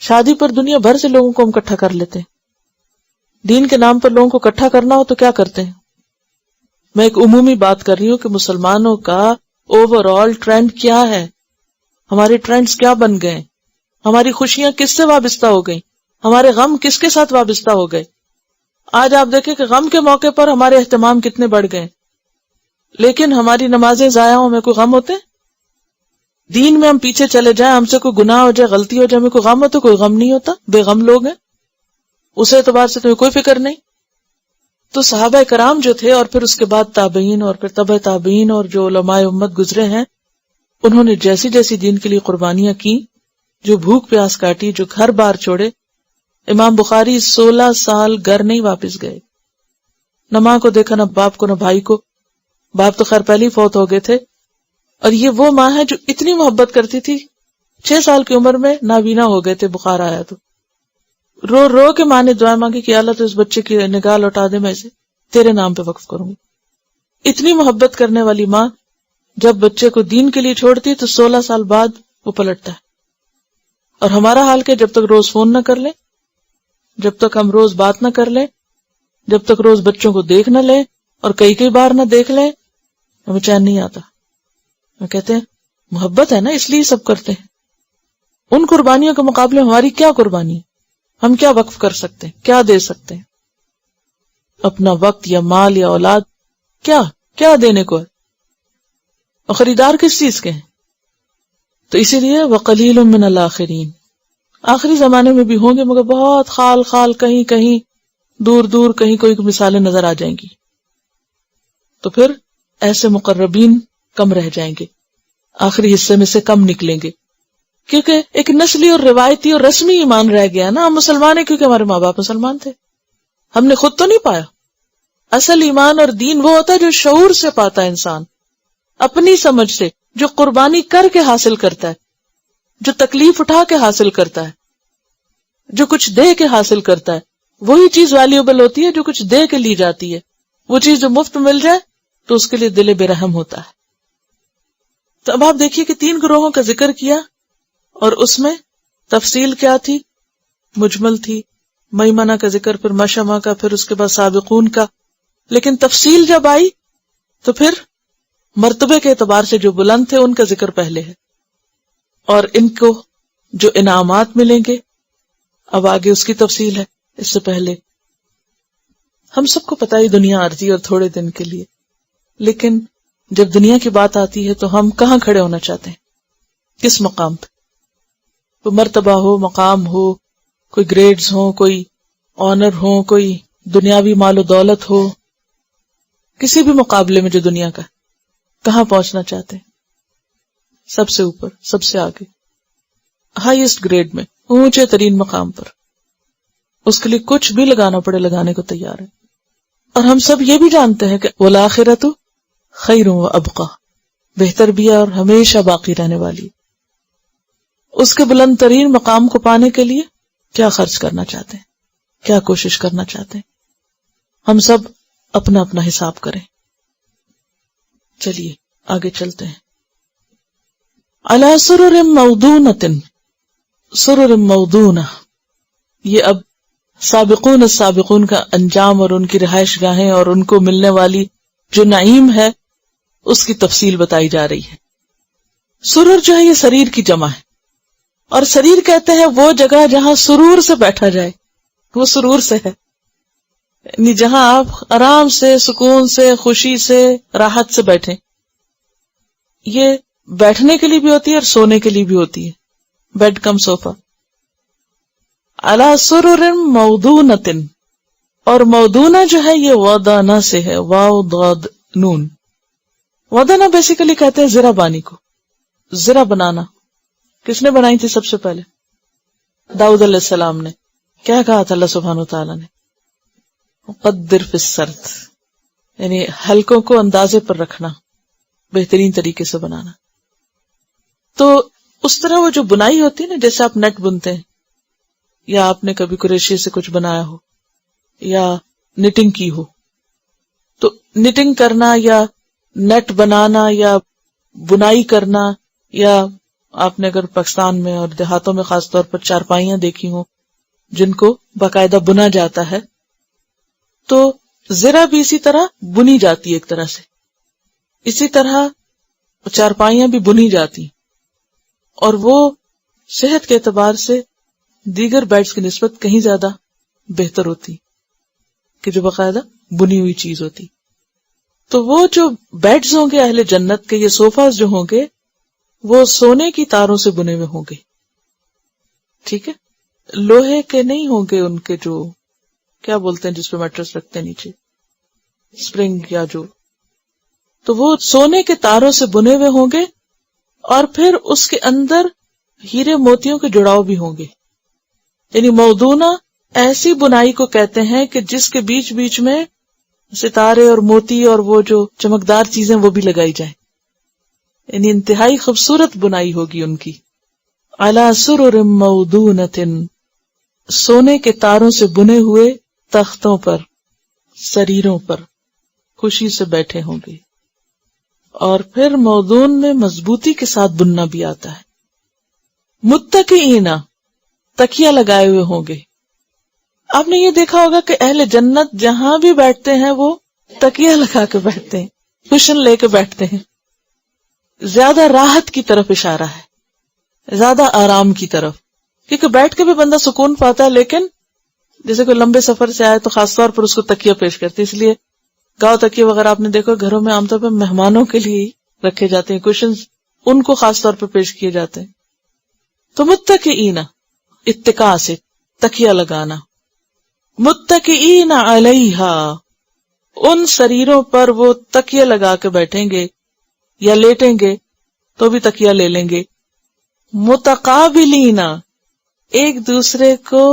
شادی پر دنیا بھر سے لوگوں کو ہم اکٹھا کر لیتے ہیں. دین کے نام پر لوگوں کو اکٹھا کرنا ہو تو کیا کرتے ہیں؟ میں ایک عمومی بات کر رہی ہوں کہ مسلمانوں کا اوور آل ٹرینڈ کیا ہے، ہمارے ٹرینڈز کیا بن گئے، ہماری خوشیاں کس سے وابستہ ہو گئیں، ہمارے غم کس کے ساتھ وابستہ ہو گئے. آج آپ دیکھیں کہ غم کے موقع پر ہمارے اہتمام کتنے بڑھ گئے، لیکن ہماری نمازیں ضائع ہوں، ہمیں کوئی غم ہوتے؟ دین میں ہم پیچھے چلے جائیں، ہم سے کوئی گناہ ہو جائے، غلطی ہو جائے، ہمیں کوئی غم ہو تو کوئی غم نہیں ہوتا، بے غم لوگ ہیں، اس اعتبار سے تمہیں کوئی فکر نہیں. تو صحابہ کرام جو تھے اور پھر اس کے بعد تابعین اور پھر تبع تابعین اور جو علماء امت گزرے ہیں، انہوں نے جیسی جیسی دین کے لیے قربانیاں کی، جو بھوک پیاس کاٹی، جو گھر بار چھوڑے. امام بخاری 16 سال گھر نہیں واپس گئے، نہ ماں کو دیکھا، نہ باپ کو، نہ بھائی کو. باپ تو خیر پہلے ہی فوت ہو گئے تھے. اور یہ وہ ماں ہے جو اتنی محبت کرتی تھی، 6 سال کی عمر میں نابینا ہو گئے تھے، بخار آیا تو رو رو کے ماں نے دعا مانگی کہ اللہ تو اس بچے کی نگاہ لوٹا دے، میں اسے تیرے نام پہ وقف کروں گی. اتنی محبت کرنے والی ماں جب بچے کو دین کے لیے چھوڑتی تو 16 سال بعد وہ پلٹتا ہے. اور ہمارا حال کہ جب تک روز فون نہ کر لیں، جب تک ہم روز بات نہ کر لیں، جب تک روز بچوں کو دیکھ نہ لیں اور کئی بار نہ دیکھ لیں، ہمیں چین نہیں آتا. وہ کہتے ہیں محبت ہے نا اس لیے سب کرتے ہیں. ان قربانیوں کے مقابلے ہماری کیا قربانی ہے؟ ہم کیا وقف کر سکتے ہیں، کیا دے سکتے ہیں؟ اپنا وقت یا مال یا اولاد، کیا دینے کو ہے؟ اور خریدار کس چیز کے ہیں؟ تو اسی لیے وَقَلِيلٌ مِّنَ الْآخِرِينَ، آخری زمانے میں بھی ہوں گے مگر بہت خال کہیں کہیں دور دور کہیں کوئی مثالیں نظر آ جائیں گی. تو پھر ایسے مقربین کم رہ جائیں گے، آخری حصے میں سے کم نکلیں گے، کیونکہ ایک نسلی اور روایتی اور رسمی ایمان رہ گیا نا. ہم مسلمان ہیں کیونکہ ہمارے ماں باپ مسلمان تھے، ہم نے خود تو نہیں پایا. اصل ایمان اور دین وہ ہوتا ہے جو شعور سے پاتا ہے انسان، اپنی سمجھ سے، جو قربانی کر کے حاصل کرتا ہے، جو تکلیف اٹھا کے حاصل کرتا ہے، جو کچھ دے کے حاصل کرتا ہے. وہی چیز ویلیوبل ہوتی ہے جو کچھ دے کے لی جاتی ہے. وہ چیز جو مفت مل جائے تو اس کے لیے دل بے رحم ہوتا ہے. تو اب آپ دیکھیے کہ 3 گروہوں کا ذکر کیا اور اس میں تفصیل کیا تھی؟ مجمل تھی. میمنہ کا ذکر، پھر مشمہ کا، پھر اس کے بعد سابقون کا. لیکن تفصیل جب آئی تو پھر مرتبے کے اعتبار سے جو بلند تھے ان کا ذکر پہلے ہے، اور ان کو جو انعامات ملیں گے اب آگے اس کی تفصیل ہے. اس سے پہلے ہم سب کو پتہ ہی دنیا عارضی اور تھوڑے دن کے لیے، لیکن جب دنیا کی بات آتی ہے تو ہم کہاں کھڑے ہونا چاہتے ہیں؟ کس مقام پہ؟ کوئی مرتبہ ہو، مقام ہو، کوئی گریڈز ہو، کوئی آنر ہو، کوئی دنیاوی مال و دولت ہو، کسی بھی مقابلے میں جو دنیا کا، کہاں پہنچنا چاہتے ہیں؟ سب سے اوپر، سب سے آگے، ہائیسٹ گریڈ میں، اونچے ترین مقام پر. اس کے لیے کچھ بھی لگانا پڑے لگانے کو تیار ہے. اور ہم سب یہ بھی جانتے ہیں کہ والآخرۃ خیر و ابقیٰ، بہتر بھی ہے اور ہمیشہ باقی رہنے والی. اس کے بلند ترین مقام کو پانے کے لیے کیا خرچ کرنا چاہتے ہیں، کیا کوشش کرنا چاہتے ہیں؟ ہم سب اپنا اپنا حساب کریں. چلیے آگے چلتے ہیں. علی سرر موضونۃ، سرر موضونہ، یہ اب سابقون السابقون کا انجام اور ان کی رہائش گاہیں اور ان کو ملنے والی جو نعیم ہے اس کی تفصیل بتائی جا رہی ہے. سرر جو ہے یہ سریر کی جمع ہے، اور سریر کہتے ہیں وہ جگہ جہاں سرور سے بیٹھا جائے، وہ سرور سے ہے، یعنی جہاں آپ آرام سے، سکون سے، خوشی سے، راحت سے بیٹھیں. یہ بیٹھنے کے لیے بھی ہوتی ہے اور سونے کے لیے بھی ہوتی ہے، بیڈ کم صوفہ. علی سرر موضونۃ، اور موضونہ جو ہے یہ وضعنہ سے ہے، واو ضاد نون. وضعنہ بیسیکلی کہتے ہیں زرہ بانی کو، زرہ بنانا. کس نے بنائی تھی سب سے پہلے؟ داؤد علیہ السلام نے. کیا کہا تھا اللہ سبحانہ وتعالیٰ نے؟ قدر فی السرد، یعنی حلقوں کو اندازے پر رکھنا، بہترین طریقے سے بنانا. تو اس طرح وہ جو بنائی ہوتی ہے نا، جیسے آپ نیٹ بنتے ہیں، یا آپ نے کبھی کریشے سے کچھ بنایا ہو یا نٹنگ کی ہو، تو نٹنگ کرنا یا نیٹ بنانا یا بنائی کرنا، یا آپ نے اگر پاکستان میں اور دیہاتوں میں خاص طور پر چارپائیاں دیکھی ہوں جن کو باقاعدہ بنا جاتا ہے، تو زرہ بھی اسی طرح بنی جاتی ہے ایک طرح سے. اسی طرح چارپائیاں بھی بنی جاتی، اور وہ صحت کے اعتبار سے دیگر بیڈز کی نسبت کہیں زیادہ بہتر ہوتی کہ جو باقاعدہ بنی ہوئی چیز ہوتی. تو وہ جو بیڈز ہوں گے اہل جنت کے، یہ صوفاز جو ہوں گے، وہ سونے کی تاروں سے بنے ہوئے ہوں گے. ٹھیک ہے، لوہے کے نہیں ہوں گے، ان کے جو کیا بولتے ہیں جس پہ میٹرس رکھتے ہیں نیچے، اسپرنگ یا جو، تو وہ سونے کے تاروں سے بنے ہوئے ہوں گے، اور پھر اس کے اندر ہیرے موتیوں کے جڑاؤ بھی ہوں گے. یعنی موضونہ ایسی بنائی کو کہتے ہیں کہ جس کے بیچ بیچ میں ستارے اور موتی اور وہ جو چمکدار چیزیں وہ بھی لگائی جائیں، یعنی انتہائی خوبصورت بنائی ہوگی ان کی. علی سرر موضونۃ، سونے کے تاروں سے بنے ہوئے تختوں پر، سریروں پر خوشی سے بیٹھے ہوں گے. اور پھر موضون میں مضبوطی کے ساتھ بننا بھی آتا ہے. متکئین، تکیہ لگائے ہوئے ہوں گے. آپ نے یہ دیکھا ہوگا کہ اہل جنت جہاں بھی بیٹھتے ہیں وہ تکیہ لگا کے بیٹھتے ہیں، کشن لے کے بیٹھتے ہیں. زیادہ راحت کی طرف اشارہ ہے، زیادہ آرام کی طرف، کیونکہ بیٹھ کے بھی بندہ سکون پاتا ہے، لیکن جیسے کوئی لمبے سفر سے آئے تو خاص طور پر اس کو تکیہ پیش کرتے، اس لیے گاؤں تکیہ وغیرہ آپ نے دیکھو گھروں میں عام طور پہ مہمانوں کے لیے رکھے جاتے ہیں، کشنز ان کو خاص طور پر پیش کیے جاتے ہیں. تو متکئین، اتکا سے تکیہ لگانا. متکئین علیہا، ان سریروں پر وہ تکیہ لگا کے بیٹھیں گے یا لیٹیں گے تو بھی تکیہ لے لیں گے. متقابلین، ایک دوسرے کو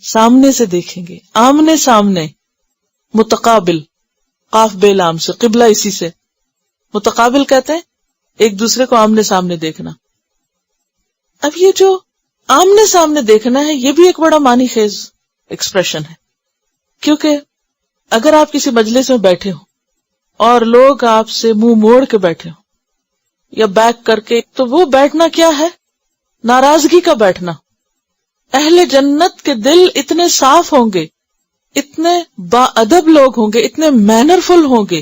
سامنے سے دیکھیں گے، آمنے سامنے. متقابل، قاف بے لام سے، قبلہ اسی سے. متقابل کہتے ہیں ایک دوسرے کو آمنے سامنے دیکھنا. اب یہ جو آمنے سامنے دیکھنا ہے یہ بھی ایک بڑا معنی خیز ایکسپریشن ہے، کیونکہ اگر آپ کسی مجلس میں بیٹھے ہو اور لوگ آپ سے منہ موڑ کے بیٹھے ہو یا بیک کر کے، تو وہ بیٹھنا کیا ہے؟ ناراضگی کا بیٹھنا. اہل جنت کے دل اتنے صاف ہوں گے، اتنے با ادب لوگ ہوں گے، اتنے مینرفل ہوں گے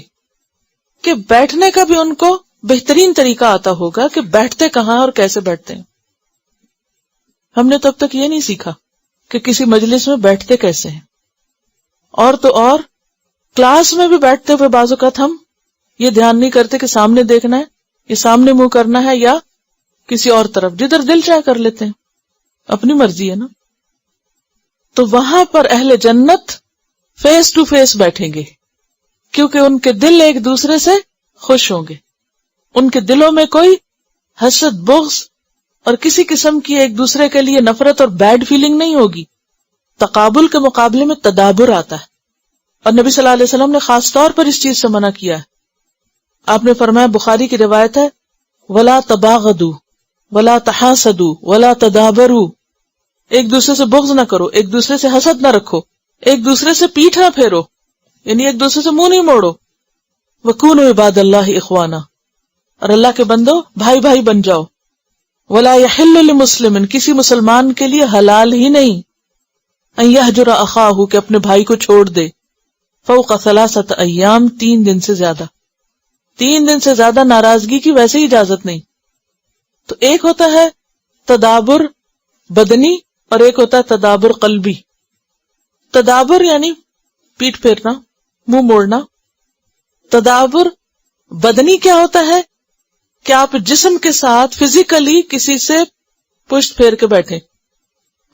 کہ بیٹھنے کا بھی ان کو بہترین طریقہ آتا ہوگا کہ بیٹھتے کہاں اور کیسے بیٹھتے ہیں. ہم نے تو اب تک یہ نہیں سیکھا کہ کسی مجلس میں بیٹھتے کیسے ہیں. اور تو اور کلاس میں بھی بیٹھتے ہوئے بعض اوقات ہم یہ دھیان نہیں کرتے کہ سامنے دیکھنا ہے، یہ سامنے منہ کرنا ہے یا کسی اور طرف، جدھر دل چاہے کر لیتے ہیں، اپنی مرضی ہے نا. تو وہاں پر اہل جنت فیس ٹو فیس بیٹھیں گے، کیونکہ ان کے دل ایک دوسرے سے خوش ہوں گے. ان کے دلوں میں کوئی حسد، بغض اور کسی قسم کی ایک دوسرے کے لیے نفرت اور بیڈ فیلنگ نہیں ہوگی. تقابل کے مقابلے میں تدابر آتا ہے، اور نبی صلی اللہ علیہ وسلم نے خاص طور پر اس چیز سے منع کیا ہے. آپ نے فرمایا، بخاری کی روایت ہے، وَلَا تَبَاغَضُوا وَلَا تَحَاسَدُوا وَلَا تَدَابَرُوا، ایک دوسرے سے بغض نہ کرو، ایک دوسرے سے حسد نہ رکھو، ایک دوسرے سے پیٹھ نہ پھیرو، یعنی ایک دوسرے سے منہ نہیں موڑو. وَكُونُوا عِبَادَ اللَّهِ إِخْوَانًا، اور اللہ کے بندو بھائی بھائی بن جاؤ. وَلَا يَحِلُّ لِمُسْلِمٍ، کسی مسلمان کے لیے حلال ہی نہیں، أَن يَهْجُرَ أَخَاهُ، کہ اپنے بھائی کو چھوڑ دے، فوق 3 ایام، 3 دن سے زیادہ. 3 دن سے زیادہ ناراضگی کی ویسے ہی اجازت نہیں. تو ایک ہوتا ہے تدابر بدنی اور ایک ہوتا ہے تدابر قلبی. تدابر یعنی پیٹھ پھیرنا، منہ موڑنا. تدابر بدنی کیا ہوتا ہے کہ آپ جسم کے ساتھ فزیکلی کسی سے پشت پھیر کے بیٹھیں،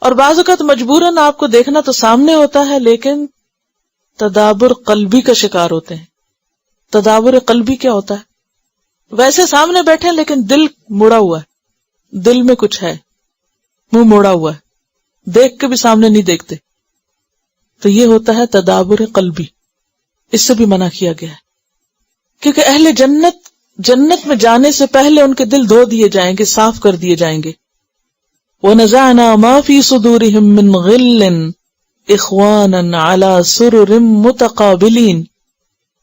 اور بعض اوقات مجبوراً آپ کو دیکھنا تو سامنے ہوتا ہے، لیکن تدابر قلبی کا شکار ہوتے ہیں. تدابر قلبی کیا ہوتا ہے؟ ویسے سامنے بیٹھے لیکن دل مڑا ہوا ہے، دل میں کچھ ہے، منہ موڑا ہوا ہے، دیکھ کے بھی سامنے نہیں دیکھتے. تو یہ ہوتا ہے تدابر قلبی. اس سے بھی منع کیا گیا ہے، کیونکہ اہل جنت میں جانے سے پہلے ان کے دل دھو دیے جائیں گے، صاف کر دیے جائیں گے. وَنَزَعْنَا مَا فِي صُدُورِهِم مِّن غِلٍّ إِخْوَانًا عَلَى سُرُرٍ مُتَقَابِلِينَ،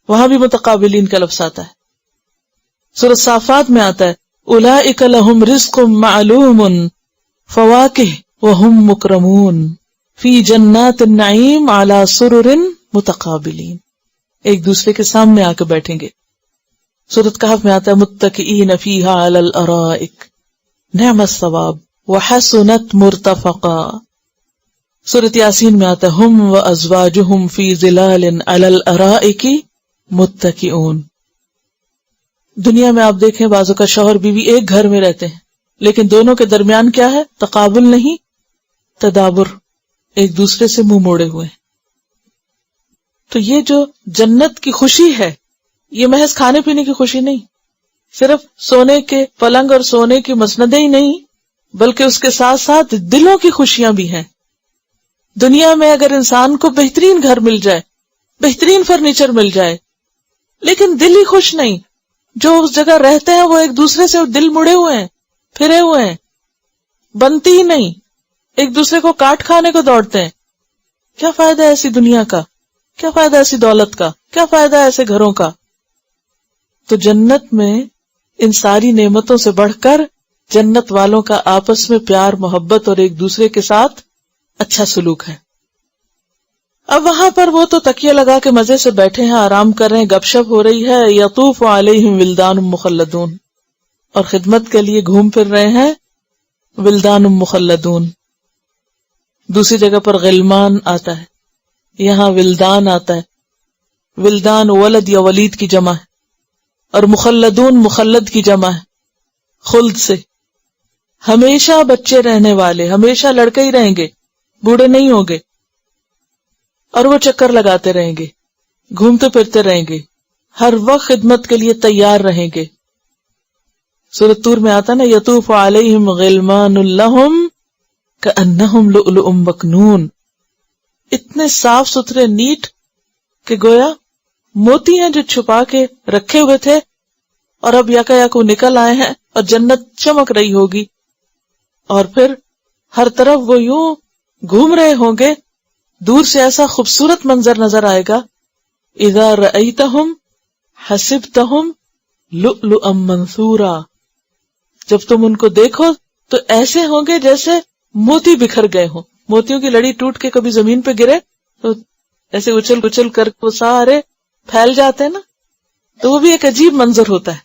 وہاں بھی متقابلین کا لفظ آتا ہے. سورۃ صافات میں آتا ہے، أُولَئِكَ لَهُمْ رِزْقٌ مَّعْلُومٌ فَوَاكِهُ وَهُمْ مُكْرَمُونَ فِي جَنَّاتِ النَّعِيمِ عَلَى سُرُرٍ مُتَقَابِلِينَ، ایک دوسرے کے سامنے آ کے بیٹھیں گے. سورۃ کہف میں آتا ہے، مُتَّكِئِينَ فِيهَا عَلَى الْأَرَائِكِ نِعْمَ الثَّوَابُ وَحَسُنَتْ مُرْتَفَقًا. سورۃ یاسین میں آتا ہے، ہم وازواجہم فی ظلال علی الارائک متکئون. دنیا میں آپ دیکھیں بعضوں کا شوہر بیوی ایک گھر میں رہتے ہیں، لیکن دونوں کے درمیان کیا ہے؟ تقابل نہیں، تدابر، ایک دوسرے سے منہ موڑے ہوئے. تو یہ جو جنت کی خوشی ہے، یہ محض کھانے پینے کی خوشی نہیں، صرف سونے کے پلنگ اور سونے کی مسندیں ہی نہیں، بلکہ اس کے ساتھ ساتھ دلوں کی خوشیاں بھی ہیں. دنیا میں اگر انسان کو بہترین گھر مل جائے، بہترین فرنیچر مل جائے، لیکن دل ہی خوش نہیں، جو اس جگہ رہتے ہیں وہ ایک دوسرے سے دل مڑے ہوئے ہیں، پھرے ہوئے ہیں، بنتی ہی نہیں، ایک دوسرے کو کاٹ کھانے کو دوڑتے ہیں. کیا فائدہ ہے ایسی دنیا کا؟ کیا فائدہ ایسی دولت کا؟ کیا فائدہ ہے ایسے گھروں کا؟ تو جنت میں ان ساری نعمتوں سے بڑھ کر جنت والوں کا آپس میں پیار، محبت اور ایک دوسرے کے ساتھ اچھا سلوک ہے. اب وہاں پر وہ تو تکیہ لگا کے مزے سے بیٹھے ہیں، آرام کر رہے ہیں، گپ شپ ہو رہی ہے. یطوف علیہم ولدان مخلدون، اور خدمت کے لیے گھوم پھر رہے ہیں ولدان مخلدون. دوسری جگہ پر غلمان آتا ہے، یہاں ولدان آتا ہے. ولدان ولد یا ولید کی جمع ہے، اور مخلدون مخلد کی جمع ہے، خلد سے. ہمیشہ بچے رہنے والے، ہمیشہ لڑکے ہی رہیں گے، بوڑھے نہیں ہوں گے، اور وہ چکر لگاتے رہیں گے، گھومتے پھرتے رہیں گے، ہر وقت خدمت کے لیے تیار رہیں گے. سورۃ طور میں آتا نا، یطوف علیہم غلمان لہم کأنہم لؤلؤ مکنون، اتنے صاف ستھرے نیٹ کہ گویا موتی ہیں جو چھپا کے رکھے ہوئے تھے، اور اب یکا یک وہ نکل آئے ہیں اور جنت چمک رہی ہوگی. اور پھر ہر طرف وہ یوں گھوم رہے ہوں گے، دور سے ایسا خوبصورت منظر نظر آئے گا. اذا رأیتہم حسبتہم لؤلؤا منثورا، جب تم ان کو دیکھو تو ایسے ہوں گے جیسے موتی بکھر گئے ہوں. موتیوں کی لڑی ٹوٹ کے کبھی زمین پہ گرے تو ایسے اچھل اچھل کر وہ سارے پھیل جاتے ہیں نا، تو وہ بھی ایک عجیب منظر ہوتا ہے،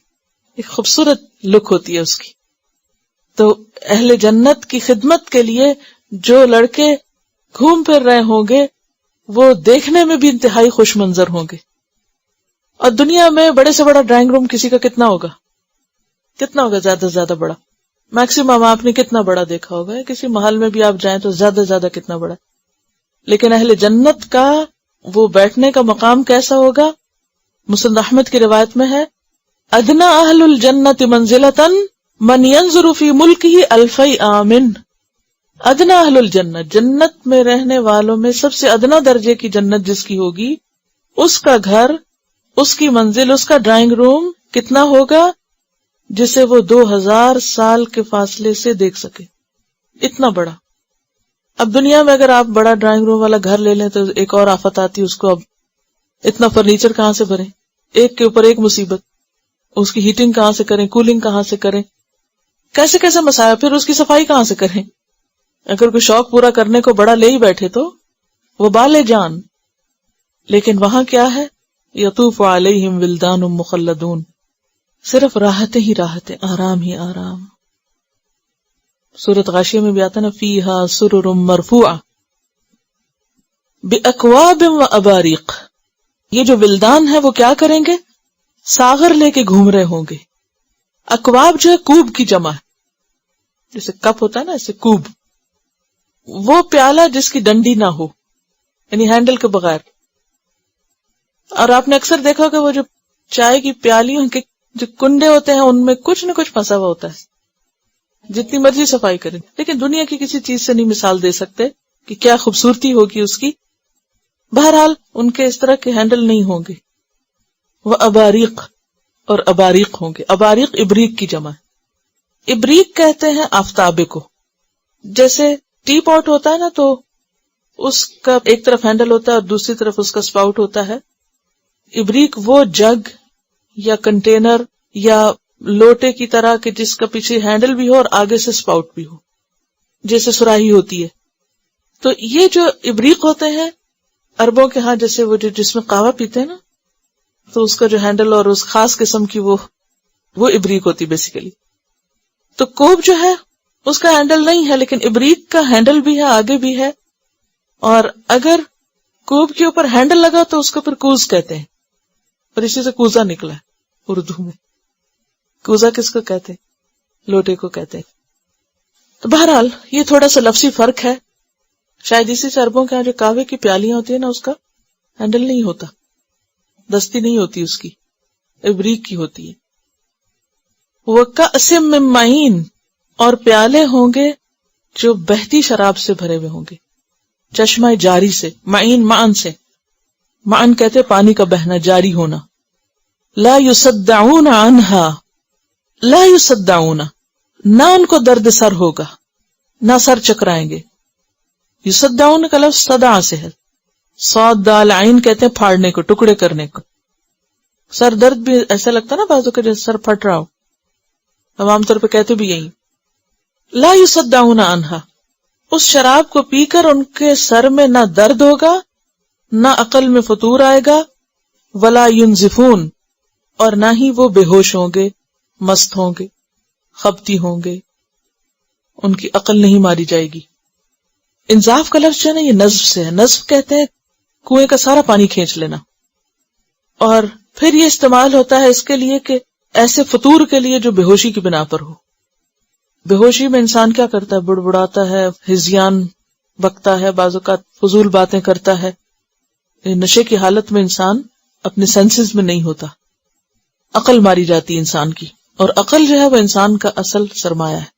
ایک خوبصورت لک ہوتی ہے اس کی. تو اہل جنت کی خدمت کے لیے جو لڑکے گھوم پھر رہے ہوں گے، وہ دیکھنے میں بھی انتہائی خوش منظر ہوں گے. اور دنیا میں بڑے سے بڑا ڈرائنگ روم کسی کا کتنا ہوگا؟ کتنا ہوگا زیادہ سے زیادہ بڑا؟ میکسیمم آپ نے کتنا بڑا دیکھا ہوگا؟ کسی محل میں بھی آپ جائیں تو زیادہ سے زیادہ کتنا بڑا. لیکن اہل جنت کا وہ بیٹھنے کا مقام کیسا ہوگا؟ مسند احمد کی روایت میں ہے، ادنا اہل الجنت منزلتاً من ينظر فی ملکہ الفی آمن. ادنا اہل الجنت، جنت میں رہنے والوں میں سب سے ادنا درجے کی جنت جس کی ہوگی، اس کا گھر، اس کی منزل، اس کا ڈرائنگ روم کتنا ہوگا؟ جسے وہ 2000 سال کے فاصلے سے دیکھ سکے، اتنا بڑا. اب دنیا میں اگر آپ بڑا ڈرائنگ روم والا گھر لے لیں تو ایک اور آفت آتی ہے، اس کو اب اتنا فرنیچر کہاں سے بھریں؟ ایک کے اوپر ایک مصیبت. اس کی ہیٹنگ کہاں سے کریں، کولنگ کہاں سے کریں، کیسے کیسے مسائل، پھر اس کی صفائی کہاں سے کریں. اگر کوئی شوق پورا کرنے کو بڑا لے ہی بیٹھے تو وہ بالے جان. لیکن وہاں کیا ہے؟ یطوف علیہم ولدان مخلدون، صرف راحتیں ہی راحتیں، آرام ہی آرام. سورۃ غاشیہ میں بھی آتا نا، فیہا سرر مرفوعہ باکواب واباریق. یہ جو ولدان ہے وہ کیا کریں گے؟ ساغر لے کے گھوم رہے ہوں گے. اکواب جو ہے کوب کی جمع ہے، جیسے کپ ہوتا ہے نا، ایسے کوب. وہ پیالہ جس کی ڈنڈی نہ ہو، یعنی ہینڈل کے بغیر. اور آپ نے اکثر دیکھا کہ وہ جو چائے کی پیالیوں کے جو کنڈے ہوتے ہیں ان میں کچھ نہ کچھ پھنسا ہوا ہوتا ہے، جتنی مرضی صفائی کریں. لیکن دنیا کی کسی چیز سے نہیں مثال دے سکتے کہ کیا خوبصورتی ہوگی اس کی. بہرحال ان کے اس طرح کے ہینڈل نہیں ہوں گے. وہ اباریق، اور اباریق ہوں گے. اباریق ابریق کی جمع ہے. ابریق کہتے ہیں آفتابے کو. جیسے ٹی پاٹ ہوتا ہے نا، تو اس کا ایک طرف ہینڈل ہوتا ہے اور دوسری طرف اس کا سپاؤٹ ہوتا ہے. ابریق وہ جگ یا کنٹینر یا لوٹے کی طرح کہ جس کا پیچھے ہینڈل بھی ہو اور آگے سے سپاؤٹ بھی ہو، جیسے سراہی ہوتی ہے. تو یہ جو ابریق ہوتے ہیں عربوں کے ہاں، جیسے وہ جس میں قہوہ پیتے ہیں نا، تو اس کا جو ہینڈل اور اس خاص قسم کی وہ ابریق ہوتی بیسیکلی. تو کوب جو ہے اس کا ہینڈل نہیں ہے، لیکن ابریق کا ہینڈل بھی ہے، آگے بھی ہے. اور اگر کوب کے اوپر ہینڈل لگا تو اس کو پھر کوز کہتے ہیں، اور اسی سے کوزا نکلا ہے اردو میں. کوزا کس کو کہتے ہیں؟ لوٹے کو کہتے ہیں. تو بہرحال یہ تھوڑا سا لفظی فرق ہے. شاید اسی سے عربوں کے یہاں جو کاوے کی پیالیاں ہوتی ہیں نا، اس کا ہینڈل نہیں ہوتا، دستی نہیں ہوتی اس کی، ابریق کی ہوتی ہے. وَكَأْسٍ مِّن مَّعِينٍ، اور پیالے ہوں گے جو بہتی شراب سے بھرے ہوئے ہوں گے، چشمہ جاری سے. معین معن سے، معن کہتے پانی کا بہنا، جاری ہونا. لا يصدعون عنها، لا يصدعون، نہ ان کو درد سر ہوگا، نہ سر چکرائیں گے. یصدعون کا لفظ صدع سے ہے. صاد دال عین کہتے ہیں پھاڑنے کو، ٹکڑے کرنے کو. سر درد بھی ایسا لگتا نا بازو کا جیسے سر پھٹ رہا ہو، ہم عام طور پہ کہتے بھی یہی. لا یصدعون عنہا، اس شراب کو پی کر ان کے سر میں نہ درد ہوگا، نہ عقل میں فطور آئے گا. ولا ینزفون، اور نہ ہی وہ بے ہوش ہوں گے، مست ہوں گے، خبتی ہوں گے، ان کی عقل نہیں ماری جائے گی. انزاف کا لفظ جو ہے نا، یہ نزف سے ہے. نزف کہتے ہیں کنویں کا سارا پانی کھینچ لینا. اور پھر یہ استعمال ہوتا ہے اس کے لیے کہ ایسے فطور کے لیے جو بے ہوشی کی بنا پر ہو. بے ہوشی میں انسان کیا کرتا ہے؟ بڑبڑاتا ہے، ہذیان بکتا ہے، بعض اوقات فضول باتیں کرتا ہے. نشے کی حالت میں انسان اپنے سینسز میں نہیں ہوتا، عقل ماری جاتی انسان کی. اور عقل جو ہے وہ انسان کا اصل سرمایہ ہے.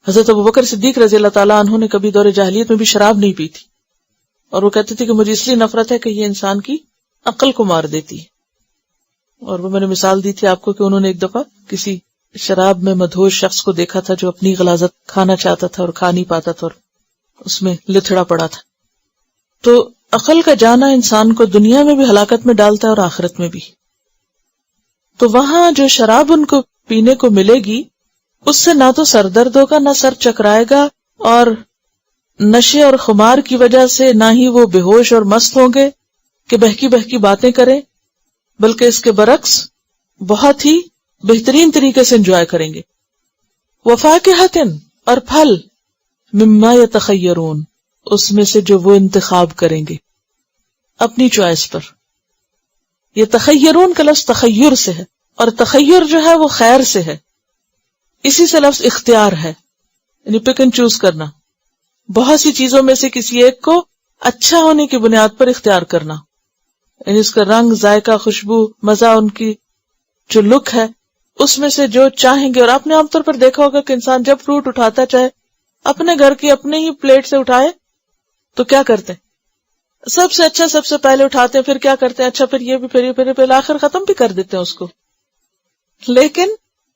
حضرت ابوبکر صدیق رضی اللہ تعالیٰ عنہ نے کبھی دور جاہلیت میں بھی شراب نہیں پی تھی، اور وہ کہتے تھے کہ مجھے اس لیے نفرت ہے کہ یہ انسان کی عقل کو مار دیتی ہے. اور وہ میں نے مثال دی تھی آپ کو کہ انہوں نے ایک دفعہ کسی شراب میں مدہوش شخص کو دیکھا تھا جو اپنی غلاظت کھانا چاہتا تھا اور کھا نہیں پاتا تھا، اور اس میں لتھڑا پڑا تھا. تو عقل کا جانا انسان کو دنیا میں بھی ہلاکت میں ڈالتا ہے اور آخرت میں بھی. تو وہاں جو شراب ان کو پینے کو ملے گی، اس سے نہ تو سر درد ہوگا، نہ سر چکرائے گا، اور نشے اور خمار کی وجہ سے نہ ہی وہ بے ہوش اور مست ہوں گے کہ بہکی بہکی باتیں کریں، بلکہ اس کے برعکس بہت ہی بہترین طریقے سے انجوائے کریں گے. وفاکہۃ، اور پھل، مما یتخیرون، اس میں سے جو وہ انتخاب کریں گے اپنی چوائس پر. یہ تخیرون کا لفظ تخیر سے ہے، اور تخیر جو ہے وہ خیر سے ہے. اسی سے لفظ اختیار ہے، یعنی پک اینڈ چوز کرنا. بہت سی چیزوں میں سے کسی ایک کو اچھا ہونے کی بنیاد پر اختیار کرنا، یعنی اس کا رنگ، ذائقہ، خوشبو، مزہ، ان کی جو لک ہے، اس میں سے جو چاہیں گے. اور آپ نے عام طور پر دیکھا ہوگا کہ انسان جب فروٹ اٹھاتا چاہے اپنے گھر کی اپنے ہی پلیٹ سے اٹھائے تو کیا کرتے ہیں؟ سب سے اچھا سب سے پہلے اٹھاتے ہیں، پھر کیا کرتے ہیں؟ اچھا پھر یہ بھی، پھر آخر ختم بھی کر دیتے ہیں اس کو، لیکن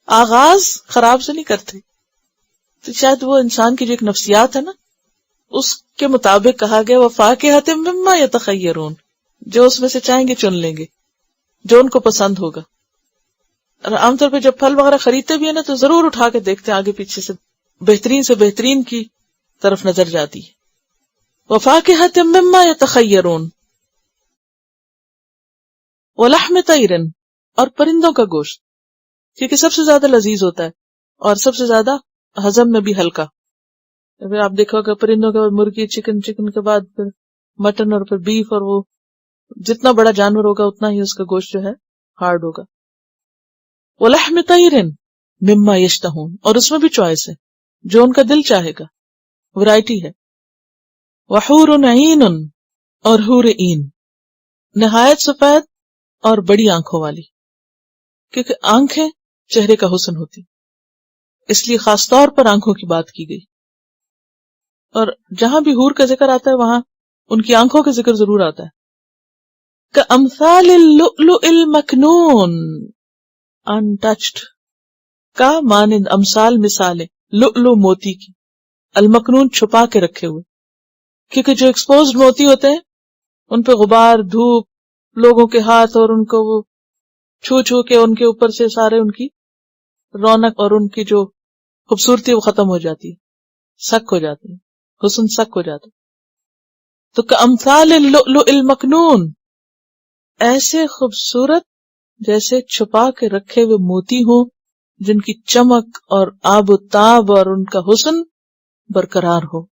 آغاز خراب سے نہیں کرتے. تو شاید وہ انسان کی جو ایک نفسیات ہے نا، اس کے مطابق کہا گیا وَفَاكِهَةٍ مِّمَّا يَتَخَيَّرُونَ، جو اس میں سے چاہیں گے چن لیں گے، جو ان کو پسند ہوگا. اور عام طور پہ جب پھل وغیرہ خریدتے بھی ہیں نا تو ضرور اٹھا کے دیکھتے ہیں آگے پیچھے سے بہترین کی طرف نظر جاتی ہے. وَفَاكِهَةٍ مِّمَّا يَتَخَيَّرُونَ وَلَحْمِ طَيْرٍ، اور پرندوں کا گوشت، کیونکہ سب سے زیادہ لذیذ ہوتا ہے اور سب سے زیادہ ہضم میں بھی ہلکا. پھر آپ دیکھو گا پرندوں کے بعد مرغی، چکن کے بعد پھر مٹن، اور پھر بیف، اور وہ جتنا بڑا جانور ہوگا اتنا ہی اس کا گوشت جو ہے ہارڈ ہوگا. وَلَحْمِ طَيْرٍ مِّمَّا يَشْتَهُونَ، اور اس میں بھی چوائس ہے، جو ان کا دل چاہے گا، ورائٹی ہے. وَحُورٌ عِینٌ، اور حور عین، نہایت سفید اور بڑی آنکھوں والی، کیونکہ آنکھیں چہرے کا حسن ہوتی، اس لیے خاص طور پر آنکھوں کی بات کی گئی. اور جہاں بھی حور کا ذکر آتا ہے وہاں ان کی آنکھوں کا ذکر ضرور آتا ہے. كَأَمْثَالِ اللُّؤْلُؤِ الْمَكْنُونِ، انٹچڈ، کا مانند، امثال مثالیں، لؤلؤ موتی کی، المکنون چھپا کے رکھے ہوئے، کیونکہ جو ایکسپوزڈ موتی ہوتے ہیں ان پہ غبار، دھوپ، لوگوں کے ہاتھ، اور ان کو وہ چھو کے ان کے اوپر سے سارے ان کی رونق اور ان کی جو خوبصورتی وہ ختم ہو جاتی ہے، سک ہو جاتی ہے، حسن سک ہو جاتا ہے. تو کامثال اللؤلؤ المکنون، ایسے خوبصورت جیسے چھپا کے رکھے ہوئے موتی ہوں، جن کی چمک اور آب و تاب اور ان کا حسن برقرار ہو.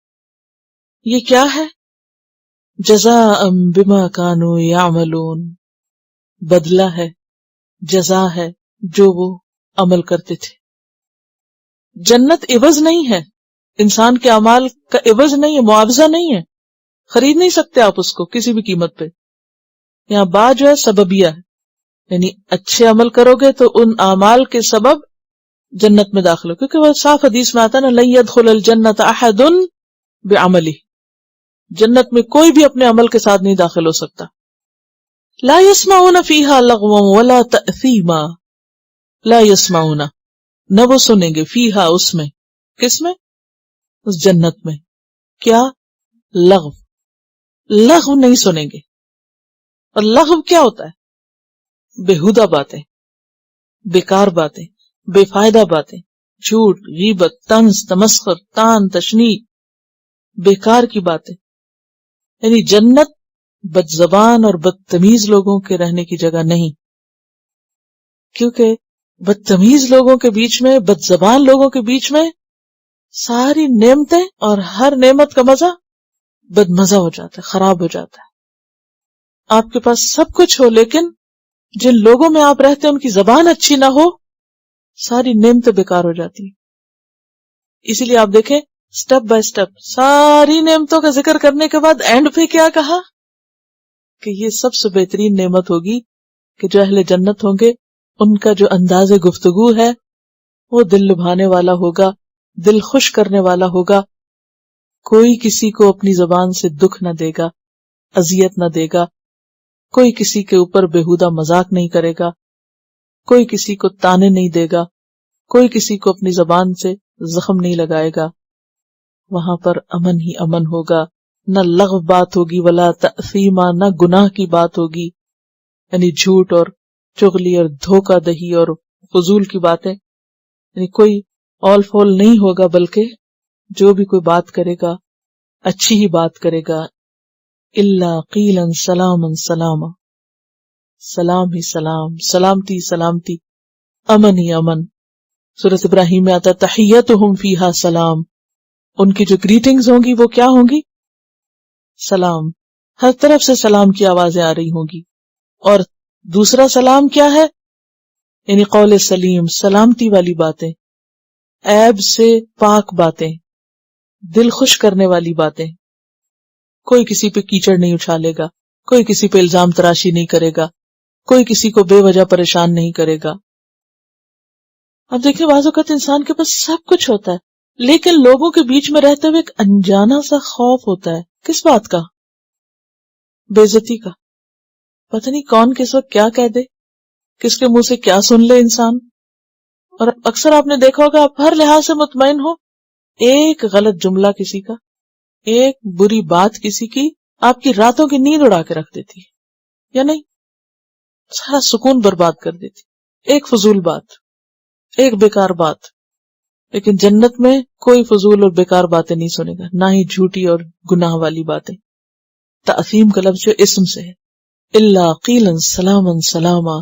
یہ کیا ہے؟ جزاء بما كانوا يعملون، بدلہ ہے، جزا ہے جو وہ عمل کرتے تھے. جنت عوض نہیں ہے، انسان کے اعمال کا عوض نہیں ہے، معاوضہ نہیں ہے، خرید نہیں سکتے آپ اس کو کسی بھی قیمت پہ. یہاں با جو ہے سببیہ ہے، یعنی اچھے عمل کرو گے تو ان اعمال کے سبب جنت میں داخل ہو، کیونکہ وہ صاف حدیث میں آتا ہے نا، لن يدخل الجنت احد بعمله، جنت میں کوئی بھی اپنے عمل کے ساتھ نہیں داخل ہو سکتا. لا يسمعون فيها لغوا ولا تأثیما، لا يسمعون، نہ وہ سنیں گے، فیہا، اس میں، کس میں؟ اس جنت میں. کیا؟ لغو، لغو نہیں سنیں گے. اور لغو کیا ہوتا ہے؟ بےہودہ باتیں، بیکار باتیں، بے فائدہ باتیں، جھوٹ، غیبت، طنز، تمسخر، تان، تشنیع، بیکار کی باتیں. یعنی جنت بد زبان اور بدتمیز لوگوں کے رہنے کی جگہ نہیں، کیونکہ بدتمیز لوگوں کے بیچ میں، بد زبان لوگوں کے بیچ میں ساری نعمتیں اور ہر نعمت کا مزہ بد مزہ ہو جاتا ہے، خراب ہو جاتا ہے. آپ کے پاس سب کچھ ہو لیکن جن لوگوں میں آپ رہتے ہیں ان کی زبان اچھی نہ ہو، ساری نعمتیں بیکار ہو جاتی ہیں. اسی لیے آپ دیکھیں سٹیپ بائی سٹیپ ساری نعمتوں کا ذکر کرنے کے بعد اینڈ پہ کیا کہا کہ یہ سب سے بہترین نعمت ہوگی کہ جو اہل جنت ہوں گے ان کا جو انداز گفتگو ہے وہ دل لبھانے والا ہوگا، دل خوش کرنے والا ہوگا. کوئی کسی کو اپنی زبان سے دکھ نہ دے گا، اذیت نہ دے گا، کوئی کسی کے اوپر بےہودہ مذاق نہیں کرے گا، کوئی کسی کو تانے نہیں دے گا، کوئی کسی کو اپنی زبان سے زخم نہیں لگائے گا. وہاں پر امن ہی امن ہوگا، نہ لغو بات ہوگی، ولا تأثیما، نہ گناہ کی بات ہوگی، یعنی جھوٹ اور چغلی اور دھوکہ دہی اور فضول کی باتیں، یعنی کوئی اول فول نہیں ہوگا، بلکہ جو بھی کوئی بات کرے گا اچھی ہی بات کرے گا. الا قیلا سلاما سلاما، سلام ہی سلام، سلامتی سلامتی، امن ہی امن. سورۃ ابراہیم میں آتا تحیتہم فیہا سلام، ان کی جو گریٹنگز ہوں گی وہ کیا ہوں گی؟ سلام، ہر طرف سے سلام کی آوازیں آ رہی ہوں گی. اور دوسرا سلام کیا ہے؟ یعنی قول سلیم، سلامتی والی باتیں، عیب سے پاک باتیں، دل خوش کرنے والی باتیں. کوئی کسی پہ کیچڑ نہیں اچھالے گا، کوئی کسی پہ الزام تراشی نہیں کرے گا، کوئی کسی کو بے وجہ پریشان نہیں کرے گا. اب دیکھیں بعض اوقات انسان کے پاس سب کچھ ہوتا ہے لیکن لوگوں کے بیچ میں رہتے ہوئے ایک انجانا سا خوف ہوتا ہے. کس بات کا؟ بے عزتی کا. پتہ نہیں کون کس وقت کیا کہہ دے، کس کے منہ سے کیا سن لے انسان. اور اکثر آپ نے دیکھا ہوگا، آپ ہر لحاظ سے مطمئن ہو، ایک غلط جملہ کسی کا، ایک بری بات کسی کی آپ کی راتوں کی نیند اڑا کے رکھ دیتی ہے، یا نہیں؟ سارا سکون برباد کر دیتی. ایک فضول بات، ایک بیکار بات. لیکن جنت میں کوئی فضول اور بیکار باتیں نہیں سنے گا، نہ ہی جھوٹی اور گناہ والی باتیں. تعظیم کا لفظ جو اسم سے ہے، الا قیلا سلاما سلاما.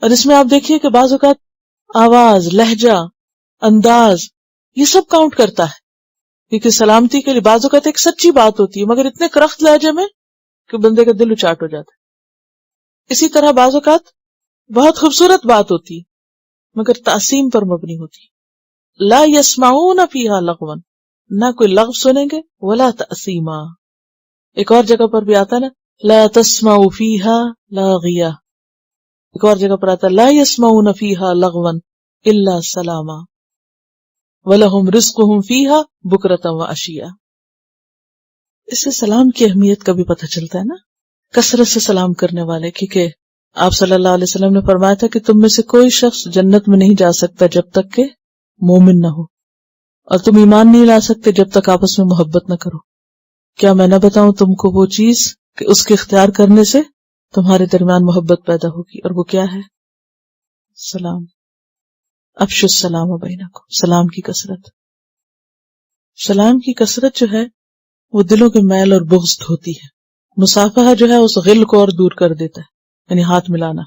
اور اس میں آپ دیکھیے کہ بعض اوقات آواز، لہجہ، انداز، یہ سب کاؤنٹ کرتا ہے. کیونکہ سلامتی کے لیے بعض اوقات ایک سچی بات ہوتی ہے مگر اتنے کرخت لہجے میں کہ بندے کا دل اچاٹ ہو جاتا ہے. اسی طرح بعض اوقات بہت خوبصورت بات ہوتی ہے مگر تعظیم پر مبنی ہوتی ہے. لا یسمعون فیہا لغوا، نہ کوئی لغو سنیں گے، ولا تعصیما. ایک اور جگہ پر بھی آتا ہے نا، لا تسمعوا فیہا لاغیہ. ایک اور جگہ پر آتا ہے لا یسمعون فیہا لغوا الا سلاما وَلَهُمْ رِزْقُهُمْ فِيهَا بُكْرَةً وَعَشِيًّا. اس سے سلام کی اہمیت کا بھی پتہ چلتا ہے نا، کثرت سے سلام کرنے والے. کیونکہ آپ صلی اللہ علیہ وسلم نے فرمایا تھا کہ تم میں سے کوئی شخص جنت میں نہیں جا سکتا جب تک کہ مومن نہ ہو، اور تم ایمان نہیں لا سکتے جب تک آپس میں محبت نہ کرو. کیا میں نہ بتاؤں تم کو وہ چیز کہ اس کے اختیار کرنے سے تمہارے درمیان محبت پیدا ہوگی، اور وہ کیا ہے؟ سلام. افشوا السلام بینکم، سلام کی کثرت. سلام کی کثرت جو ہے وہ دلوں کے میل اور بغض دھوتی ہے. مصافحہ جو ہے اس غل کو اور دور کر دیتا ہے، یعنی ہاتھ ملانا،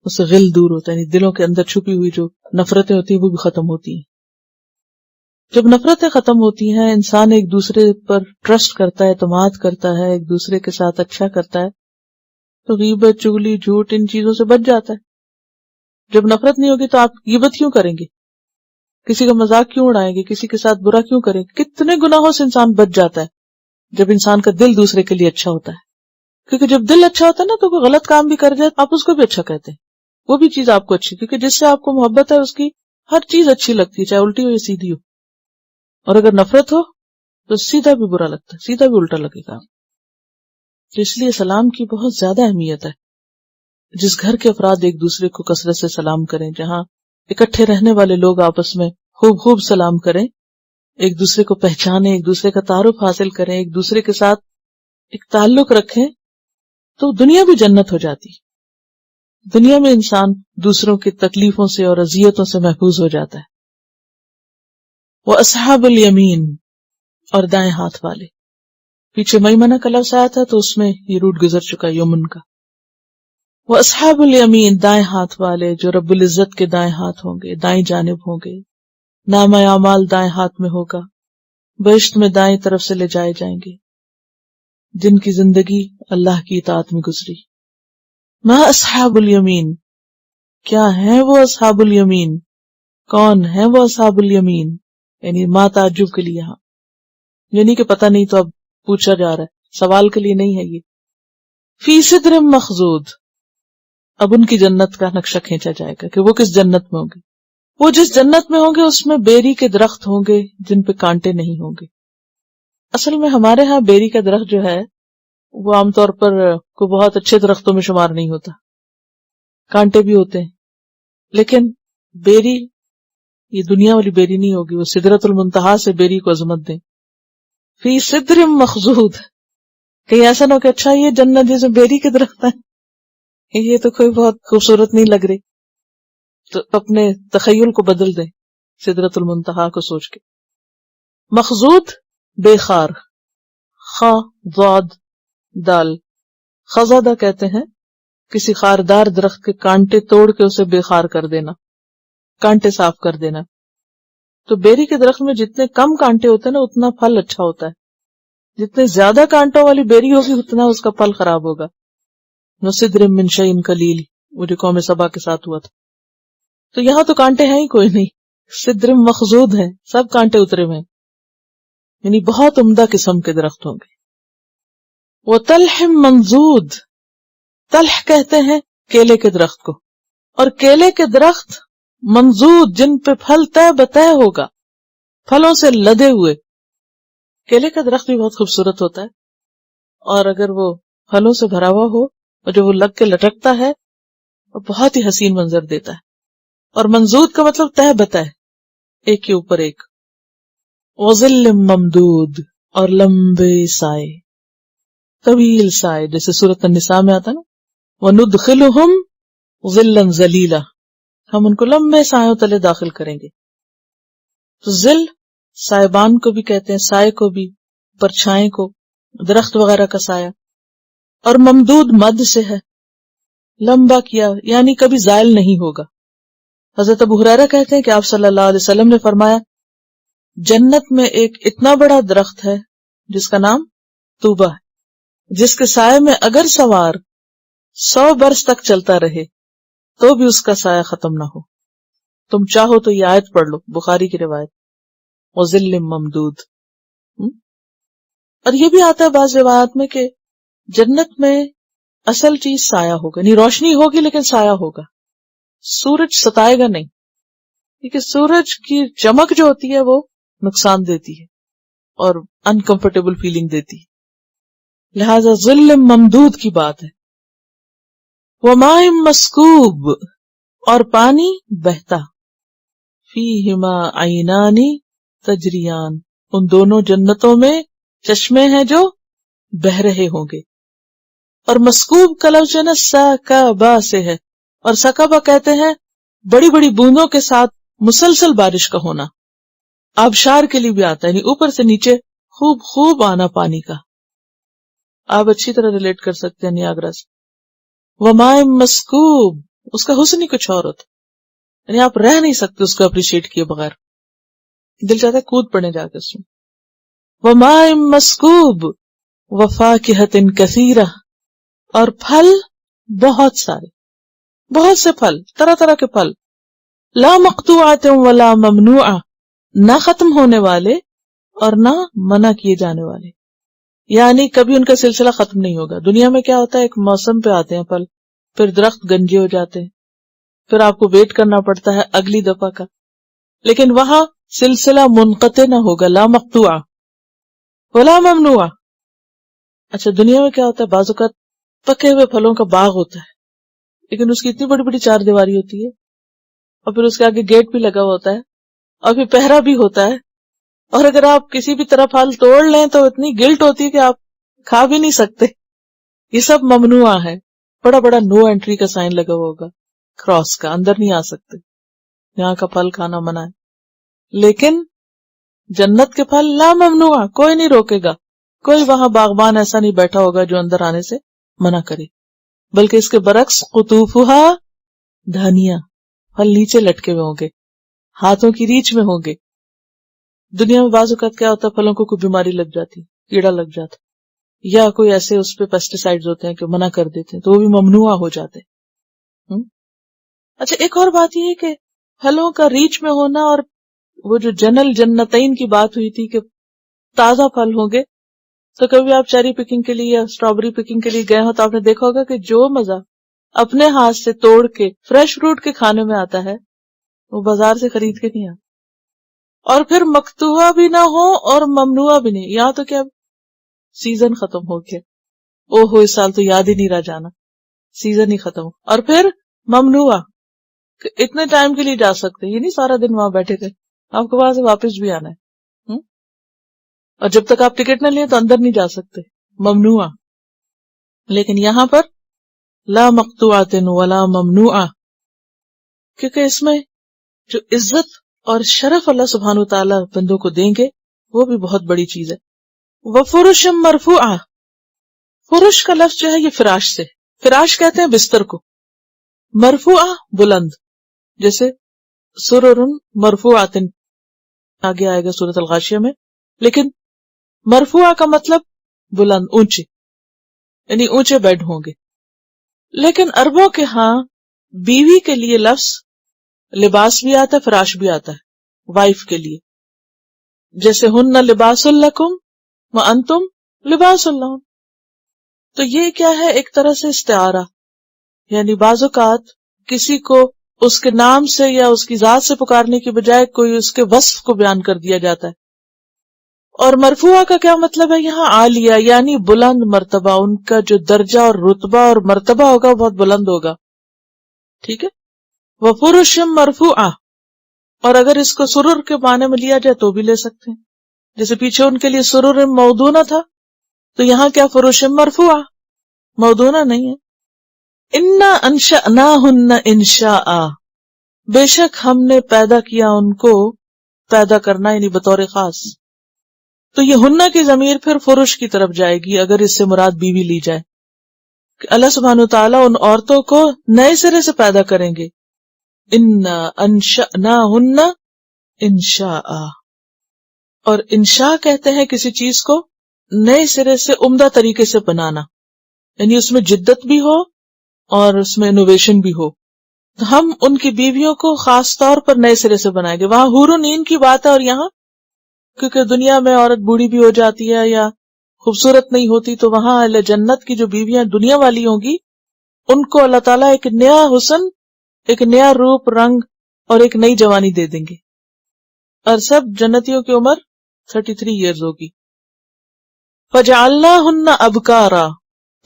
اس سے غل دور ہوتا ہے، یعنی دلوں کے اندر چھپی ہوئی جو نفرتیں ہوتی ہیں وہ بھی ختم ہوتی ہیں. جب نفرتیں ختم ہوتی ہیں، انسان ایک دوسرے پر ٹرسٹ کرتا ہے، اعتماد کرتا ہے، ایک دوسرے کے ساتھ اچھا کرتا ہے، تو غیبت، چغلی، جھوٹ، ان چیزوں سے بچ جاتا ہے. جب نفرت نہیں ہوگی تو آپ غیبت کیوں کریں گے؟ کسی کا مذاق کیوں اڑائیں گے؟ کسی کے ساتھ برا کیوں کریں گے؟ کتنے گناہوں سے انسان بچ جاتا ہے جب انسان کا دل دوسرے کے لیے اچھا ہوتا ہے. کیونکہ جب دل اچھا ہوتا ہے نا تو کوئی غلط کام بھی کر جائے آپ اس کو بھی اچھا کہتے ہیں، وہ بھی چیز آپ کو اچھی، کیونکہ جس سے آپ کو محبت ہے اس کی ہر چیز اچھی لگتی ہے، چاہے الٹی ہو یا سیدھی ہو. اور اگر نفرت ہو تو سیدھا بھی برا لگتا ہے، سیدھا بھی الٹا لگے گا. تو اس لیے سلام کی بہت زیادہ اہمیت ہے. جس گھر کے افراد ایک دوسرے کو کثرت سے سلام کریں، جہاں اکٹھے رہنے والے لوگ آپس میں خوب خوب سلام کریں، ایک دوسرے کو پہچانیں، ایک دوسرے کا تعارف حاصل کریں، ایک دوسرے کے ساتھ ایک تعلق رکھیں، تو دنیا بھی جنت ہو جاتی. دنیا میں انسان دوسروں کی تکلیفوں سے اور اذیتوں سے محفوظ ہو جاتا ہے. وہ اصحاب الیمین، اور دائیں ہاتھ والے. پیچھے میمنہ کا لفظ آیا تھا تو اس میں یہ روٹ گزر چکا یمن کا. وہ اصحاب الیمین، دائیں ہاتھ والے، جو رب العزت کے دائیں ہاتھ ہوں گے، دائیں جانب ہوں گے. نام اعمال دائیں ہاتھ میں ہوگا، بہشت میں دائیں طرف سے لے جائے جائیں گے، جن کی زندگی اللہ کی اطاعت میں گزری. ما اصحاب الیمین، کیا ہیں وہ اصحاب الیمین؟ کون ہیں وہ اصحاب الیمین؟ یعنی ما تعجب کے لیے یہاں، یعنی کہ پتہ نہیں تو اب پوچھا جا رہا ہے، سوال کے لیے نہیں ہے یہ. فی صدر مخضود، اب ان کی جنت کا نقشہ کھینچا جائے گا کہ وہ کس جنت میں ہوں گے. وہ جس جنت میں ہوں گے اس میں بیری کے درخت ہوں گے جن پہ کانٹے نہیں ہوں گے. اصل میں ہمارے ہاں بیری کا درخت جو ہے وہ عام طور پر کوئی بہت اچھے درختوں میں شمار نہیں ہوتا، کانٹے بھی ہوتے ہیں. لیکن بیری یہ دنیا والی بیری نہیں ہوگی، وہ سدرۃ المنتہا سے بیری کو عظمت دیں. فی صدر مخضود، کہیں ایسا نہ ہو کہ اچھا یہ جنت جیسے بیری کے درخت ہیں، یہ تو کوئی بہت خوبصورت نہیں لگ رہی، تو اپنے تخیل کو بدل دیں سدرۃ المنتہا کو سوچ کے. مخضود بے خار، خا ضاد دال، خزادہ کہتے ہیں کسی خاردار درخت کے کانٹے توڑ کے اسے بے خار کر دینا، کانٹے صاف کر دینا. تو بیری کے درخت میں جتنے کم کانٹے ہوتے ہیں نا اتنا پھل اچھا ہوتا ہے، جتنے زیادہ کانٹوں والی بیری ہوگی اتنا اس کا پھل خراب ہوگا. وَسِدْرٍ مِّن شَيْءٍ قَلِيلٍ، وہ جو قوم سبا کے ساتھ ہوا تھا. تو یہاں تو کانٹے ہیں ہی کوئی نہیں، سدر مخضود ہے، سب کانٹے اترے ہوئے ہیں، یعنی بہت عمدہ قسم کے درخت ہوں گے. وَطَلْحٍ مَنضُودٍ، طلح کہتے ہیں کیلے کے درخت کو، اور کیلے کے درخت منضود جن پہ پھل تہ بتہ ہوگا، پھلوں سے لدے ہوئے. کیلے کا درخت بھی بہت خوبصورت ہوتا ہے، اور اگر وہ پھلوں سے بھرا ہوا ہو اور جو وہ لگ کے لٹکتا ہے وہ بہت ہی حسین منظر دیتا ہے. اور منضود کا مطلب تہ بتہ ہے، ایک کے اوپر ایک. وظل ممدود، اور لمبے سائے، طویل سائے، جیسے سورۃ النساء میں آتا نا وندخلہم ظلا ظلیلا، ہم ان کو لمبے سایوں تلے داخل کریں گے. تو ظل سائبان کو بھی کہتے ہیں، سائے کو بھی، پرچھائیں کو، درخت وغیرہ کا سایہ. اور ممدود مد سے ہے، لمبا کیا، یعنی کبھی زائل نہیں ہوگا. حضرت ابو ہریرہ کہتے ہیں کہ آپ صلی اللہ علیہ وسلم نے فرمایا جنت میں ایک اتنا بڑا درخت ہے جس کا نام طوبہ ہے، جس کے سائے میں اگر سوار 100 برس تک چلتا رہے تو بھی اس کا سایہ ختم نہ ہو. تم چاہو تو یہ آیت پڑھ لو، بخاری کی روایت، وظل ممدود. اور یہ بھی آتا ہے بعض روایات میں کہ جنت میں اصل چیز سایہ ہوگا، نہیں روشنی ہوگی لیکن سایہ ہوگا. سورج ستائے گا نہیں، کیونکہ سورج کی چمک جو ہوتی ہے وہ نقصان دیتی ہے اور انکمفرٹیبل فیلنگ دیتی ہے. لہذا ظل ممدود کی بات ہے. وماء مسکوب، اور پانی بہتا. فیہما عینان تجریان، ان دونوں جنتوں میں چشمے ہیں جو بہ رہے ہوں گے. اور مسکوب کا لفظ جو ہے نا سکبا سے ہے، اور سکبا کہتے ہیں بڑی بڑی بوندوں کے ساتھ مسلسل بارش کا ہونا. آبشار کے لیے بھی آتا ہے، یعنی اوپر سے نیچے خوب خوب آنا پانی کا. آپ اچھی طرح ریلیٹ کر سکتے ہیں نیاگرا سے. وماء مسکوب، اس کا حسن ہی کچھ اور ہوتا، یعنی آپ رہ نہیں سکتے اس کو اپریشیٹ کیے بغیر، دل چاہتا ہے کود پڑنے جا کے اس میں. وماء مسکوب وفاکہۃ کثیرہ، اور پھل بہت سارے، بہت سے پھل، طرح طرح کے پھل. لا مقطوعۃ ولا ممنوعہ، نہ ختم ہونے والے اور نہ منع کیے جانے والے، یعنی کبھی ان کا سلسلہ ختم نہیں ہوگا. دنیا میں کیا ہوتا ہے، ایک موسم پہ آتے ہیں پھل، پھر درخت گنجے ہو جاتے ہیں، پھر آپ کو ویٹ کرنا پڑتا ہے اگلی دفعہ کا. لیکن وہاں سلسلہ منقطع نہ ہوگا، لا مقطوعہ ولا ممنوعہ. اچھا دنیا میں کیا ہوتا ہے، بعض اوقات پکے ہوئے پھلوں کا باغ ہوتا ہے لیکن اس کی اتنی بڑی بڑی 4 دیواری ہوتی ہے، اور پھر اس کے آگے گیٹ بھی لگا ہوتا ہے، اور پھر پہرا بھی ہوتا ہے، اور اگر آپ کسی بھی طرح پھل توڑ لیں تو اتنی گلٹ ہوتی ہے کہ آپ کھا بھی نہیں سکتے. یہ سب ممنوع ہے. بڑا بڑا نو انٹری کا سائن لگا ہوگا، کراس کا، اندر نہیں آ سکتے، یہاں کا پھل کھانا منع ہے. لیکن جنت کے پھل لا ممنوع، کوئی نہیں روکے گا، کوئی وہاں باغبان ایسا نہیں بیٹھا ہوگا جو اندر آنے سے منع کرے. بلکہ اس کے برعکس قطوفہا دھانیہ، پھل نیچے لٹکے ہوئے ہوں گے، ہاتھوں کی ریچھ میں ہوں گے. دنیا میں بعض اوقات کیا ہوتا ہے، پھلوں کو کوئی بیماری لگ جاتی، کیڑا لگ جاتا، یا کوئی ایسے اس پہ پیسٹیسائڈز ہوتے ہیں کہ منع کر دیتے ہیں، تو وہ بھی ممنوع ہو جاتے ہیں. اچھا ایک اور بات یہ ہے کہ پھلوں کا ریچ میں ہونا، اور وہ جو جنتین کی بات ہوئی تھی کہ تازہ پھل ہوں گے، تو کبھی آپ چیری پکنگ کے لیے یا اسٹرابری پکنگ کے لیے گئے ہو تو آپ نے دیکھا ہوگا کہ جو مزہ اپنے ہاتھ سے توڑ کے فریش فروٹ کے کھانے میں آتا ہے وہ بازار سے خرید کے نہیں آتا. اور پھر مقطوعہ بھی نہ ہو اور ممنوعہ بھی نہیں، یہاں تو کیا سیزن ختم ہو گیا، او ہو اس سال تو یاد ہی نہیں رہ جانا، سیزن ہی ختم ہو. اور پھر ممنوعہ، اتنے ٹائم کے لیے جا سکتے، یہ نہیں سارا دن وہاں بیٹھے تھے، آپ کو وہاں سے واپس بھی آنا ہے، اور جب تک آپ ٹکٹ نہ لیں تو اندر نہیں جا سکتے، ممنوع. لیکن یہاں پر لا مقطوعۃ ولا ممنوعہ، کیونکہ اس میں جو عزت اور شرف اللہ سبحانہ وتعالی بندوں کو دیں گے وہ بھی بہت بڑی چیز ہے. وفرش مرفوعہ، فرش کا لفظ جو ہے یہ فراش سے، فراش کہتے ہیں بستر کو، مرفوعہ بلند، جیسے سرر مرفوعۃ آگے آئے گا سورۃ الغاشیہ میں. لیکن مرفوع کا مطلب بلند، اونچے، یعنی اونچے بیڈ ہوں گے. لیکن عربوں کے ہاں بیوی کے لیے لفظ لباس بھی آتا ہے، فراش بھی آتا ہے، وائف کے لیے. جیسے ہن لباس لکم وانتم لباس لہن. تو یہ کیا ہے؟ ایک طرح سے استعارہ، یعنی بعض اوقات کسی کو اس کے نام سے یا اس کی ذات سے پکارنے کی بجائے کوئی اس کے وصف کو بیان کر دیا جاتا ہے. اور مرفوعہ کا کیا مطلب ہے یہاں؟ عالیہ، یعنی بلند مرتبہ، ان کا جو درجہ اور رتبہ اور مرتبہ ہوگا بہت بلند ہوگا. ٹھیک ہے. وفرش مرفوعہ، اور اگر اس کو سرر کے معنی میں لیا جائے تو بھی لے سکتے ہیں. جیسے پیچھے ان کے لیے سرر موضونہ تھا، تو یہاں کیا فرش مرفوعہ، موضونہ نہیں ہے. انا انشأناہن انشاء، بے شک ہم نے پیدا کیا ان کو پیدا کرنا، یعنی بطور خاص. تو یہ ہنہ کی ضمیر پھر فرش کی طرف جائے گی اگر اس سے مراد بیوی لی جائے. کہ اللہ سبحانہ وتعالیٰ ان عورتوں کو نئے سرے سے پیدا کریں گے. انا انشأناہن انشاء، اور انشاء کہتے ہیں کسی چیز کو نئے سرے سے عمدہ طریقے سے بنانا، یعنی اس میں جدت بھی ہو اور اس میں انوویشن بھی ہو. تو ہم ان کی بیویوں کو خاص طور پر نئے سرے سے بنائیں گے. وہاں حور العین کی بات ہے، اور یہاں کیونکہ دنیا میں عورت بوڑھی بھی ہو جاتی ہے یا خوبصورت نہیں ہوتی، تو وہاں اہل جنت کی جو بیویاں دنیا والی ہوں گی ان کو اللہ تعالیٰ ایک نیا حسن، ایک نیا روپ، رنگ اور ایک نئی جوانی دے دیں گے. اور سب جنتیوں کی عمر 33 ایئرز ہوگی. فَجَعَلْنَاهُنَّ أَبْكَارًا،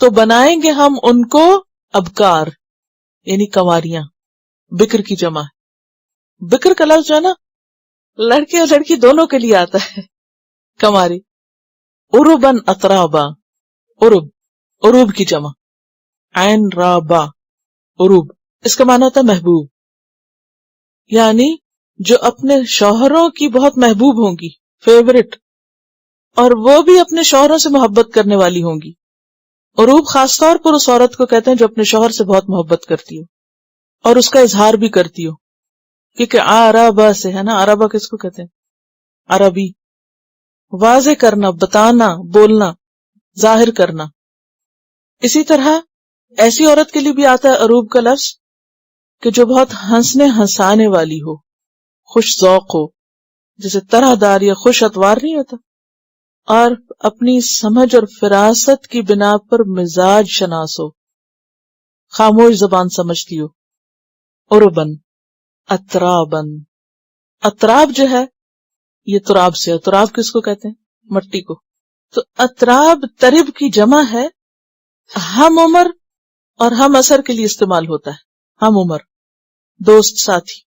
تو بنائیں گے ہم ان کو ابکار، یعنی کنواریاں. بکر کی جمع ہے. بکر کا لفظ جو ہے نا، لڑکے اور لڑکی دونوں کے لیے آتا ہے، کنواری. عرباً اترابا، عرب، عروب کی جمع، عین را با، عروب. اس کا معنی ہوتا ہے محبوب، یعنی جو اپنے شوہروں کی بہت محبوب ہوں گی، فیورٹ، اور وہ بھی اپنے شوہروں سے محبت کرنے والی ہوں گی. عروب خاص طور پر اس عورت کو کہتے ہیں جو اپنے شوہر سے بہت محبت کرتی ہو اور اس کا اظہار بھی کرتی ہو. کیونکہ عربا سے ہے نا، عربا کس کو کہتے ہیں؟ عربی. واضح کرنا، بتانا، بولنا، ظاہر کرنا. اسی طرح ایسی عورت کے لیے بھی آتا ہے عروب کا لفظ کہ جو بہت ہنسنے ہنسانے والی ہو، خوش ذوق ہو، جیسے طرح دار یا خوش اتوار نہیں ہوتا، اور اپنی سمجھ اور فراست کی بنا پر مزاج شناس ہو، خاموش زبان سمجھتی ہو. عربن اترابن، اتراب جو ہے یہ تراب سے ہے. تراب کس کو کہتے ہیں؟ مٹی کو. تو اتراب ترب کی جمع ہے. ہم عمر اور ہم اثر کے لیے استعمال ہوتا ہے. ہم عمر، دوست، ساتھی.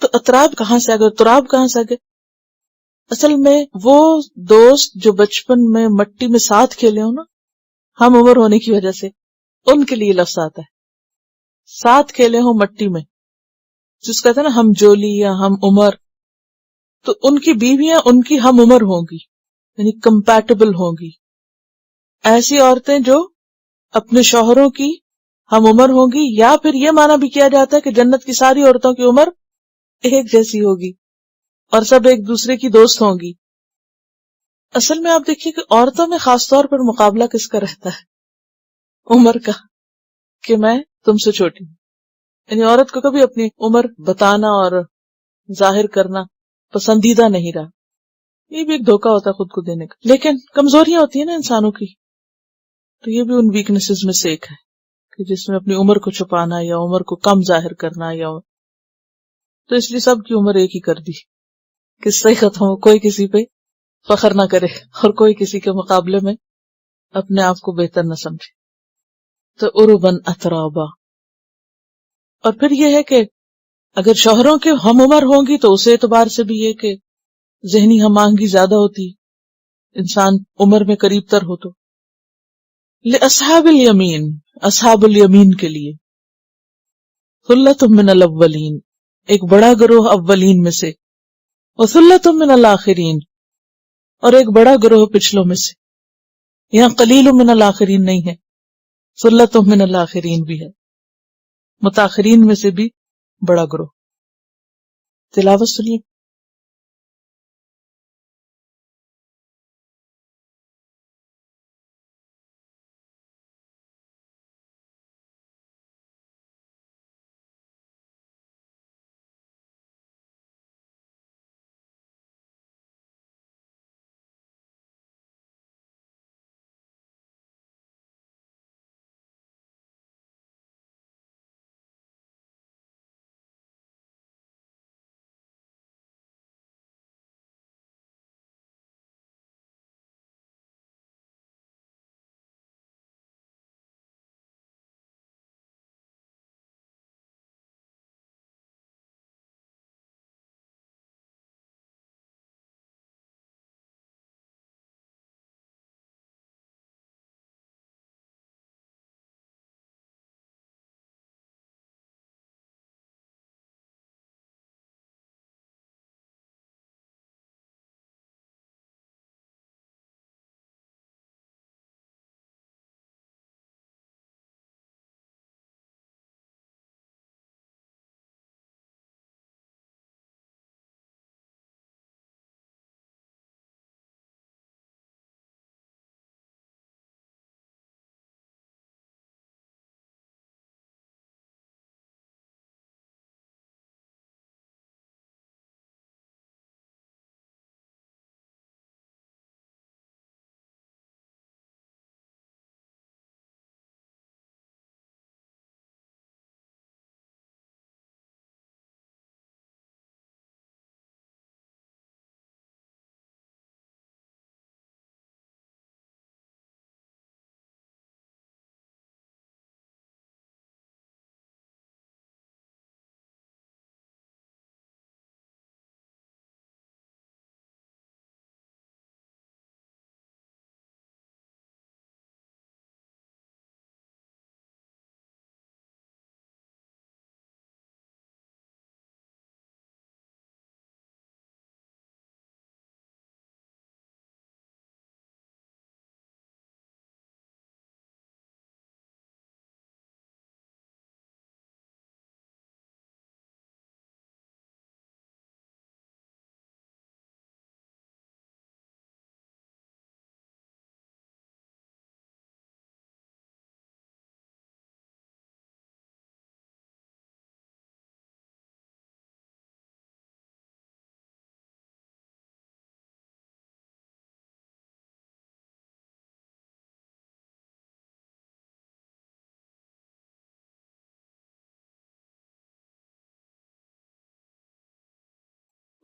تو اتراب کہاں سے آگے، تراب کہاں سے آگے؟ اصل میں وہ دوست جو بچپن میں مٹی میں ساتھ کھیلے ہو نا، ہم عمر ہونے کی وجہ سے ان کے لیے لفظ آتا ہے. ساتھ کھیلے ہو مٹی میں، جس کہتے ہیں نا ہم جولی یا ہم عمر. تو ان کی بیویاں ان کی ہم عمر ہوں گی، یعنی کمپیٹیبل ہوں گی. ایسی عورتیں جو اپنے شوہروں کی ہم عمر ہوں گی، یا پھر یہ معنی بھی کیا جاتا ہے کہ جنت کی ساری عورتوں کی عمر ایک جیسی ہوگی اور سب ایک دوسرے کی دوست ہوں گی. اصل میں آپ دیکھیے کہ عورتوں میں خاص طور پر مقابلہ کس کا رہتا ہے؟ عمر کا، کہ میں تم سے چھوٹی ہوں. یعنی عورت کو کبھی اپنی عمر بتانا اور ظاہر کرنا پسندیدہ نہیں رہا. یہ بھی ایک دھوکہ ہوتا ہے خود کو دینے کا. لیکن کمزوریاں ہوتی ہیں نا انسانوں کی، تو یہ بھی ان ویکنیسز میں سے ایک ہے کہ جس میں اپنی عمر کو چھپانا یا عمر کو کم ظاہر کرنا. یا تو اس لیے سب کی عمر ایک ہی کر دی کہ صحیح ختم ہو، کوئی کسی پہ فخر نہ کرے اور کوئی کسی کے مقابلے میں اپنے آپ کو بہتر نہ سمجھے. تو عرباً اترابا. اور پھر یہ ہے کہ اگر شوہروں کے ہم عمر ہوں گی تو اس اعتبار سے بھی یہ کہ ذہنی ہم آہنگی زیادہ ہوتی، انسان عمر میں قریب تر ہو. تو لأصحاب الیمین، اصحاب الیمین کے لیے ثلۃ من الاولین، ایک بڑا گروہ اولین میں سے، وثلۃ من الآخرین، اور ایک بڑا گروہ پچھلوں میں سے. یہاں قلیل من الآخرین نہیں ہے، ثلۃ من الآخرین بھی ہے، متاخرین میں سے بھی بڑا گروہ. تلاوت سنیے.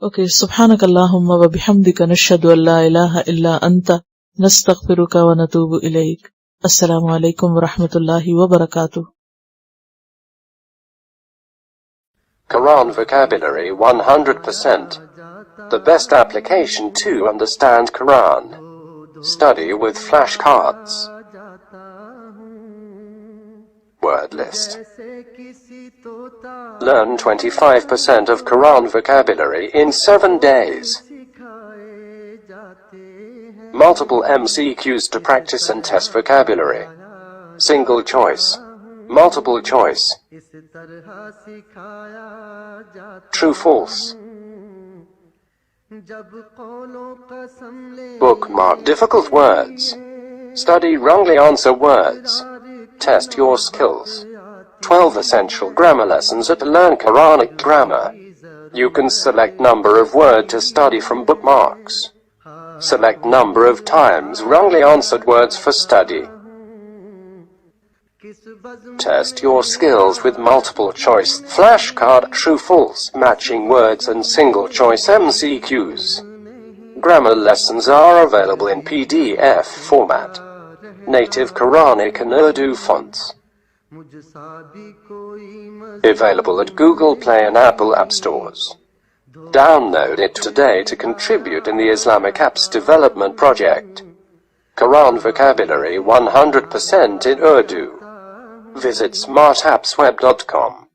Okay, subhanak Allahumma wa bihamdika nashhadu an la ilaha illa anta nastaghfiruka wa natubu ilayk. Assalamu alaikum wa rahmatullahi wa barakatuh. Quran vocabulary 100%. The best application to understand Quran. Study with flashcards. Word list. Learn 25% of Quran vocabulary in 7 days. Multiple MCQs to practice and test vocabulary. Single choice. Multiple choice. True, false. Bookmark difficult words. Study wrongly answer words. Test your skills. 12 essential grammar lessons at Learn Quranic Grammar. You can select number of word to study from bookmarks. Select number of times wrongly answered words for study. Test your skills with multiple choice flashcard, true, false, matching words and single choice MCQs. Grammar lessons are available in PDF format. Native Quranic and Urdu fonts. Available at Google Play and Apple App Stores. Download it today to contribute in the Islamic Apps Development Project. Quran vocabulary 100% in Urdu. Visit smartappsweb.com.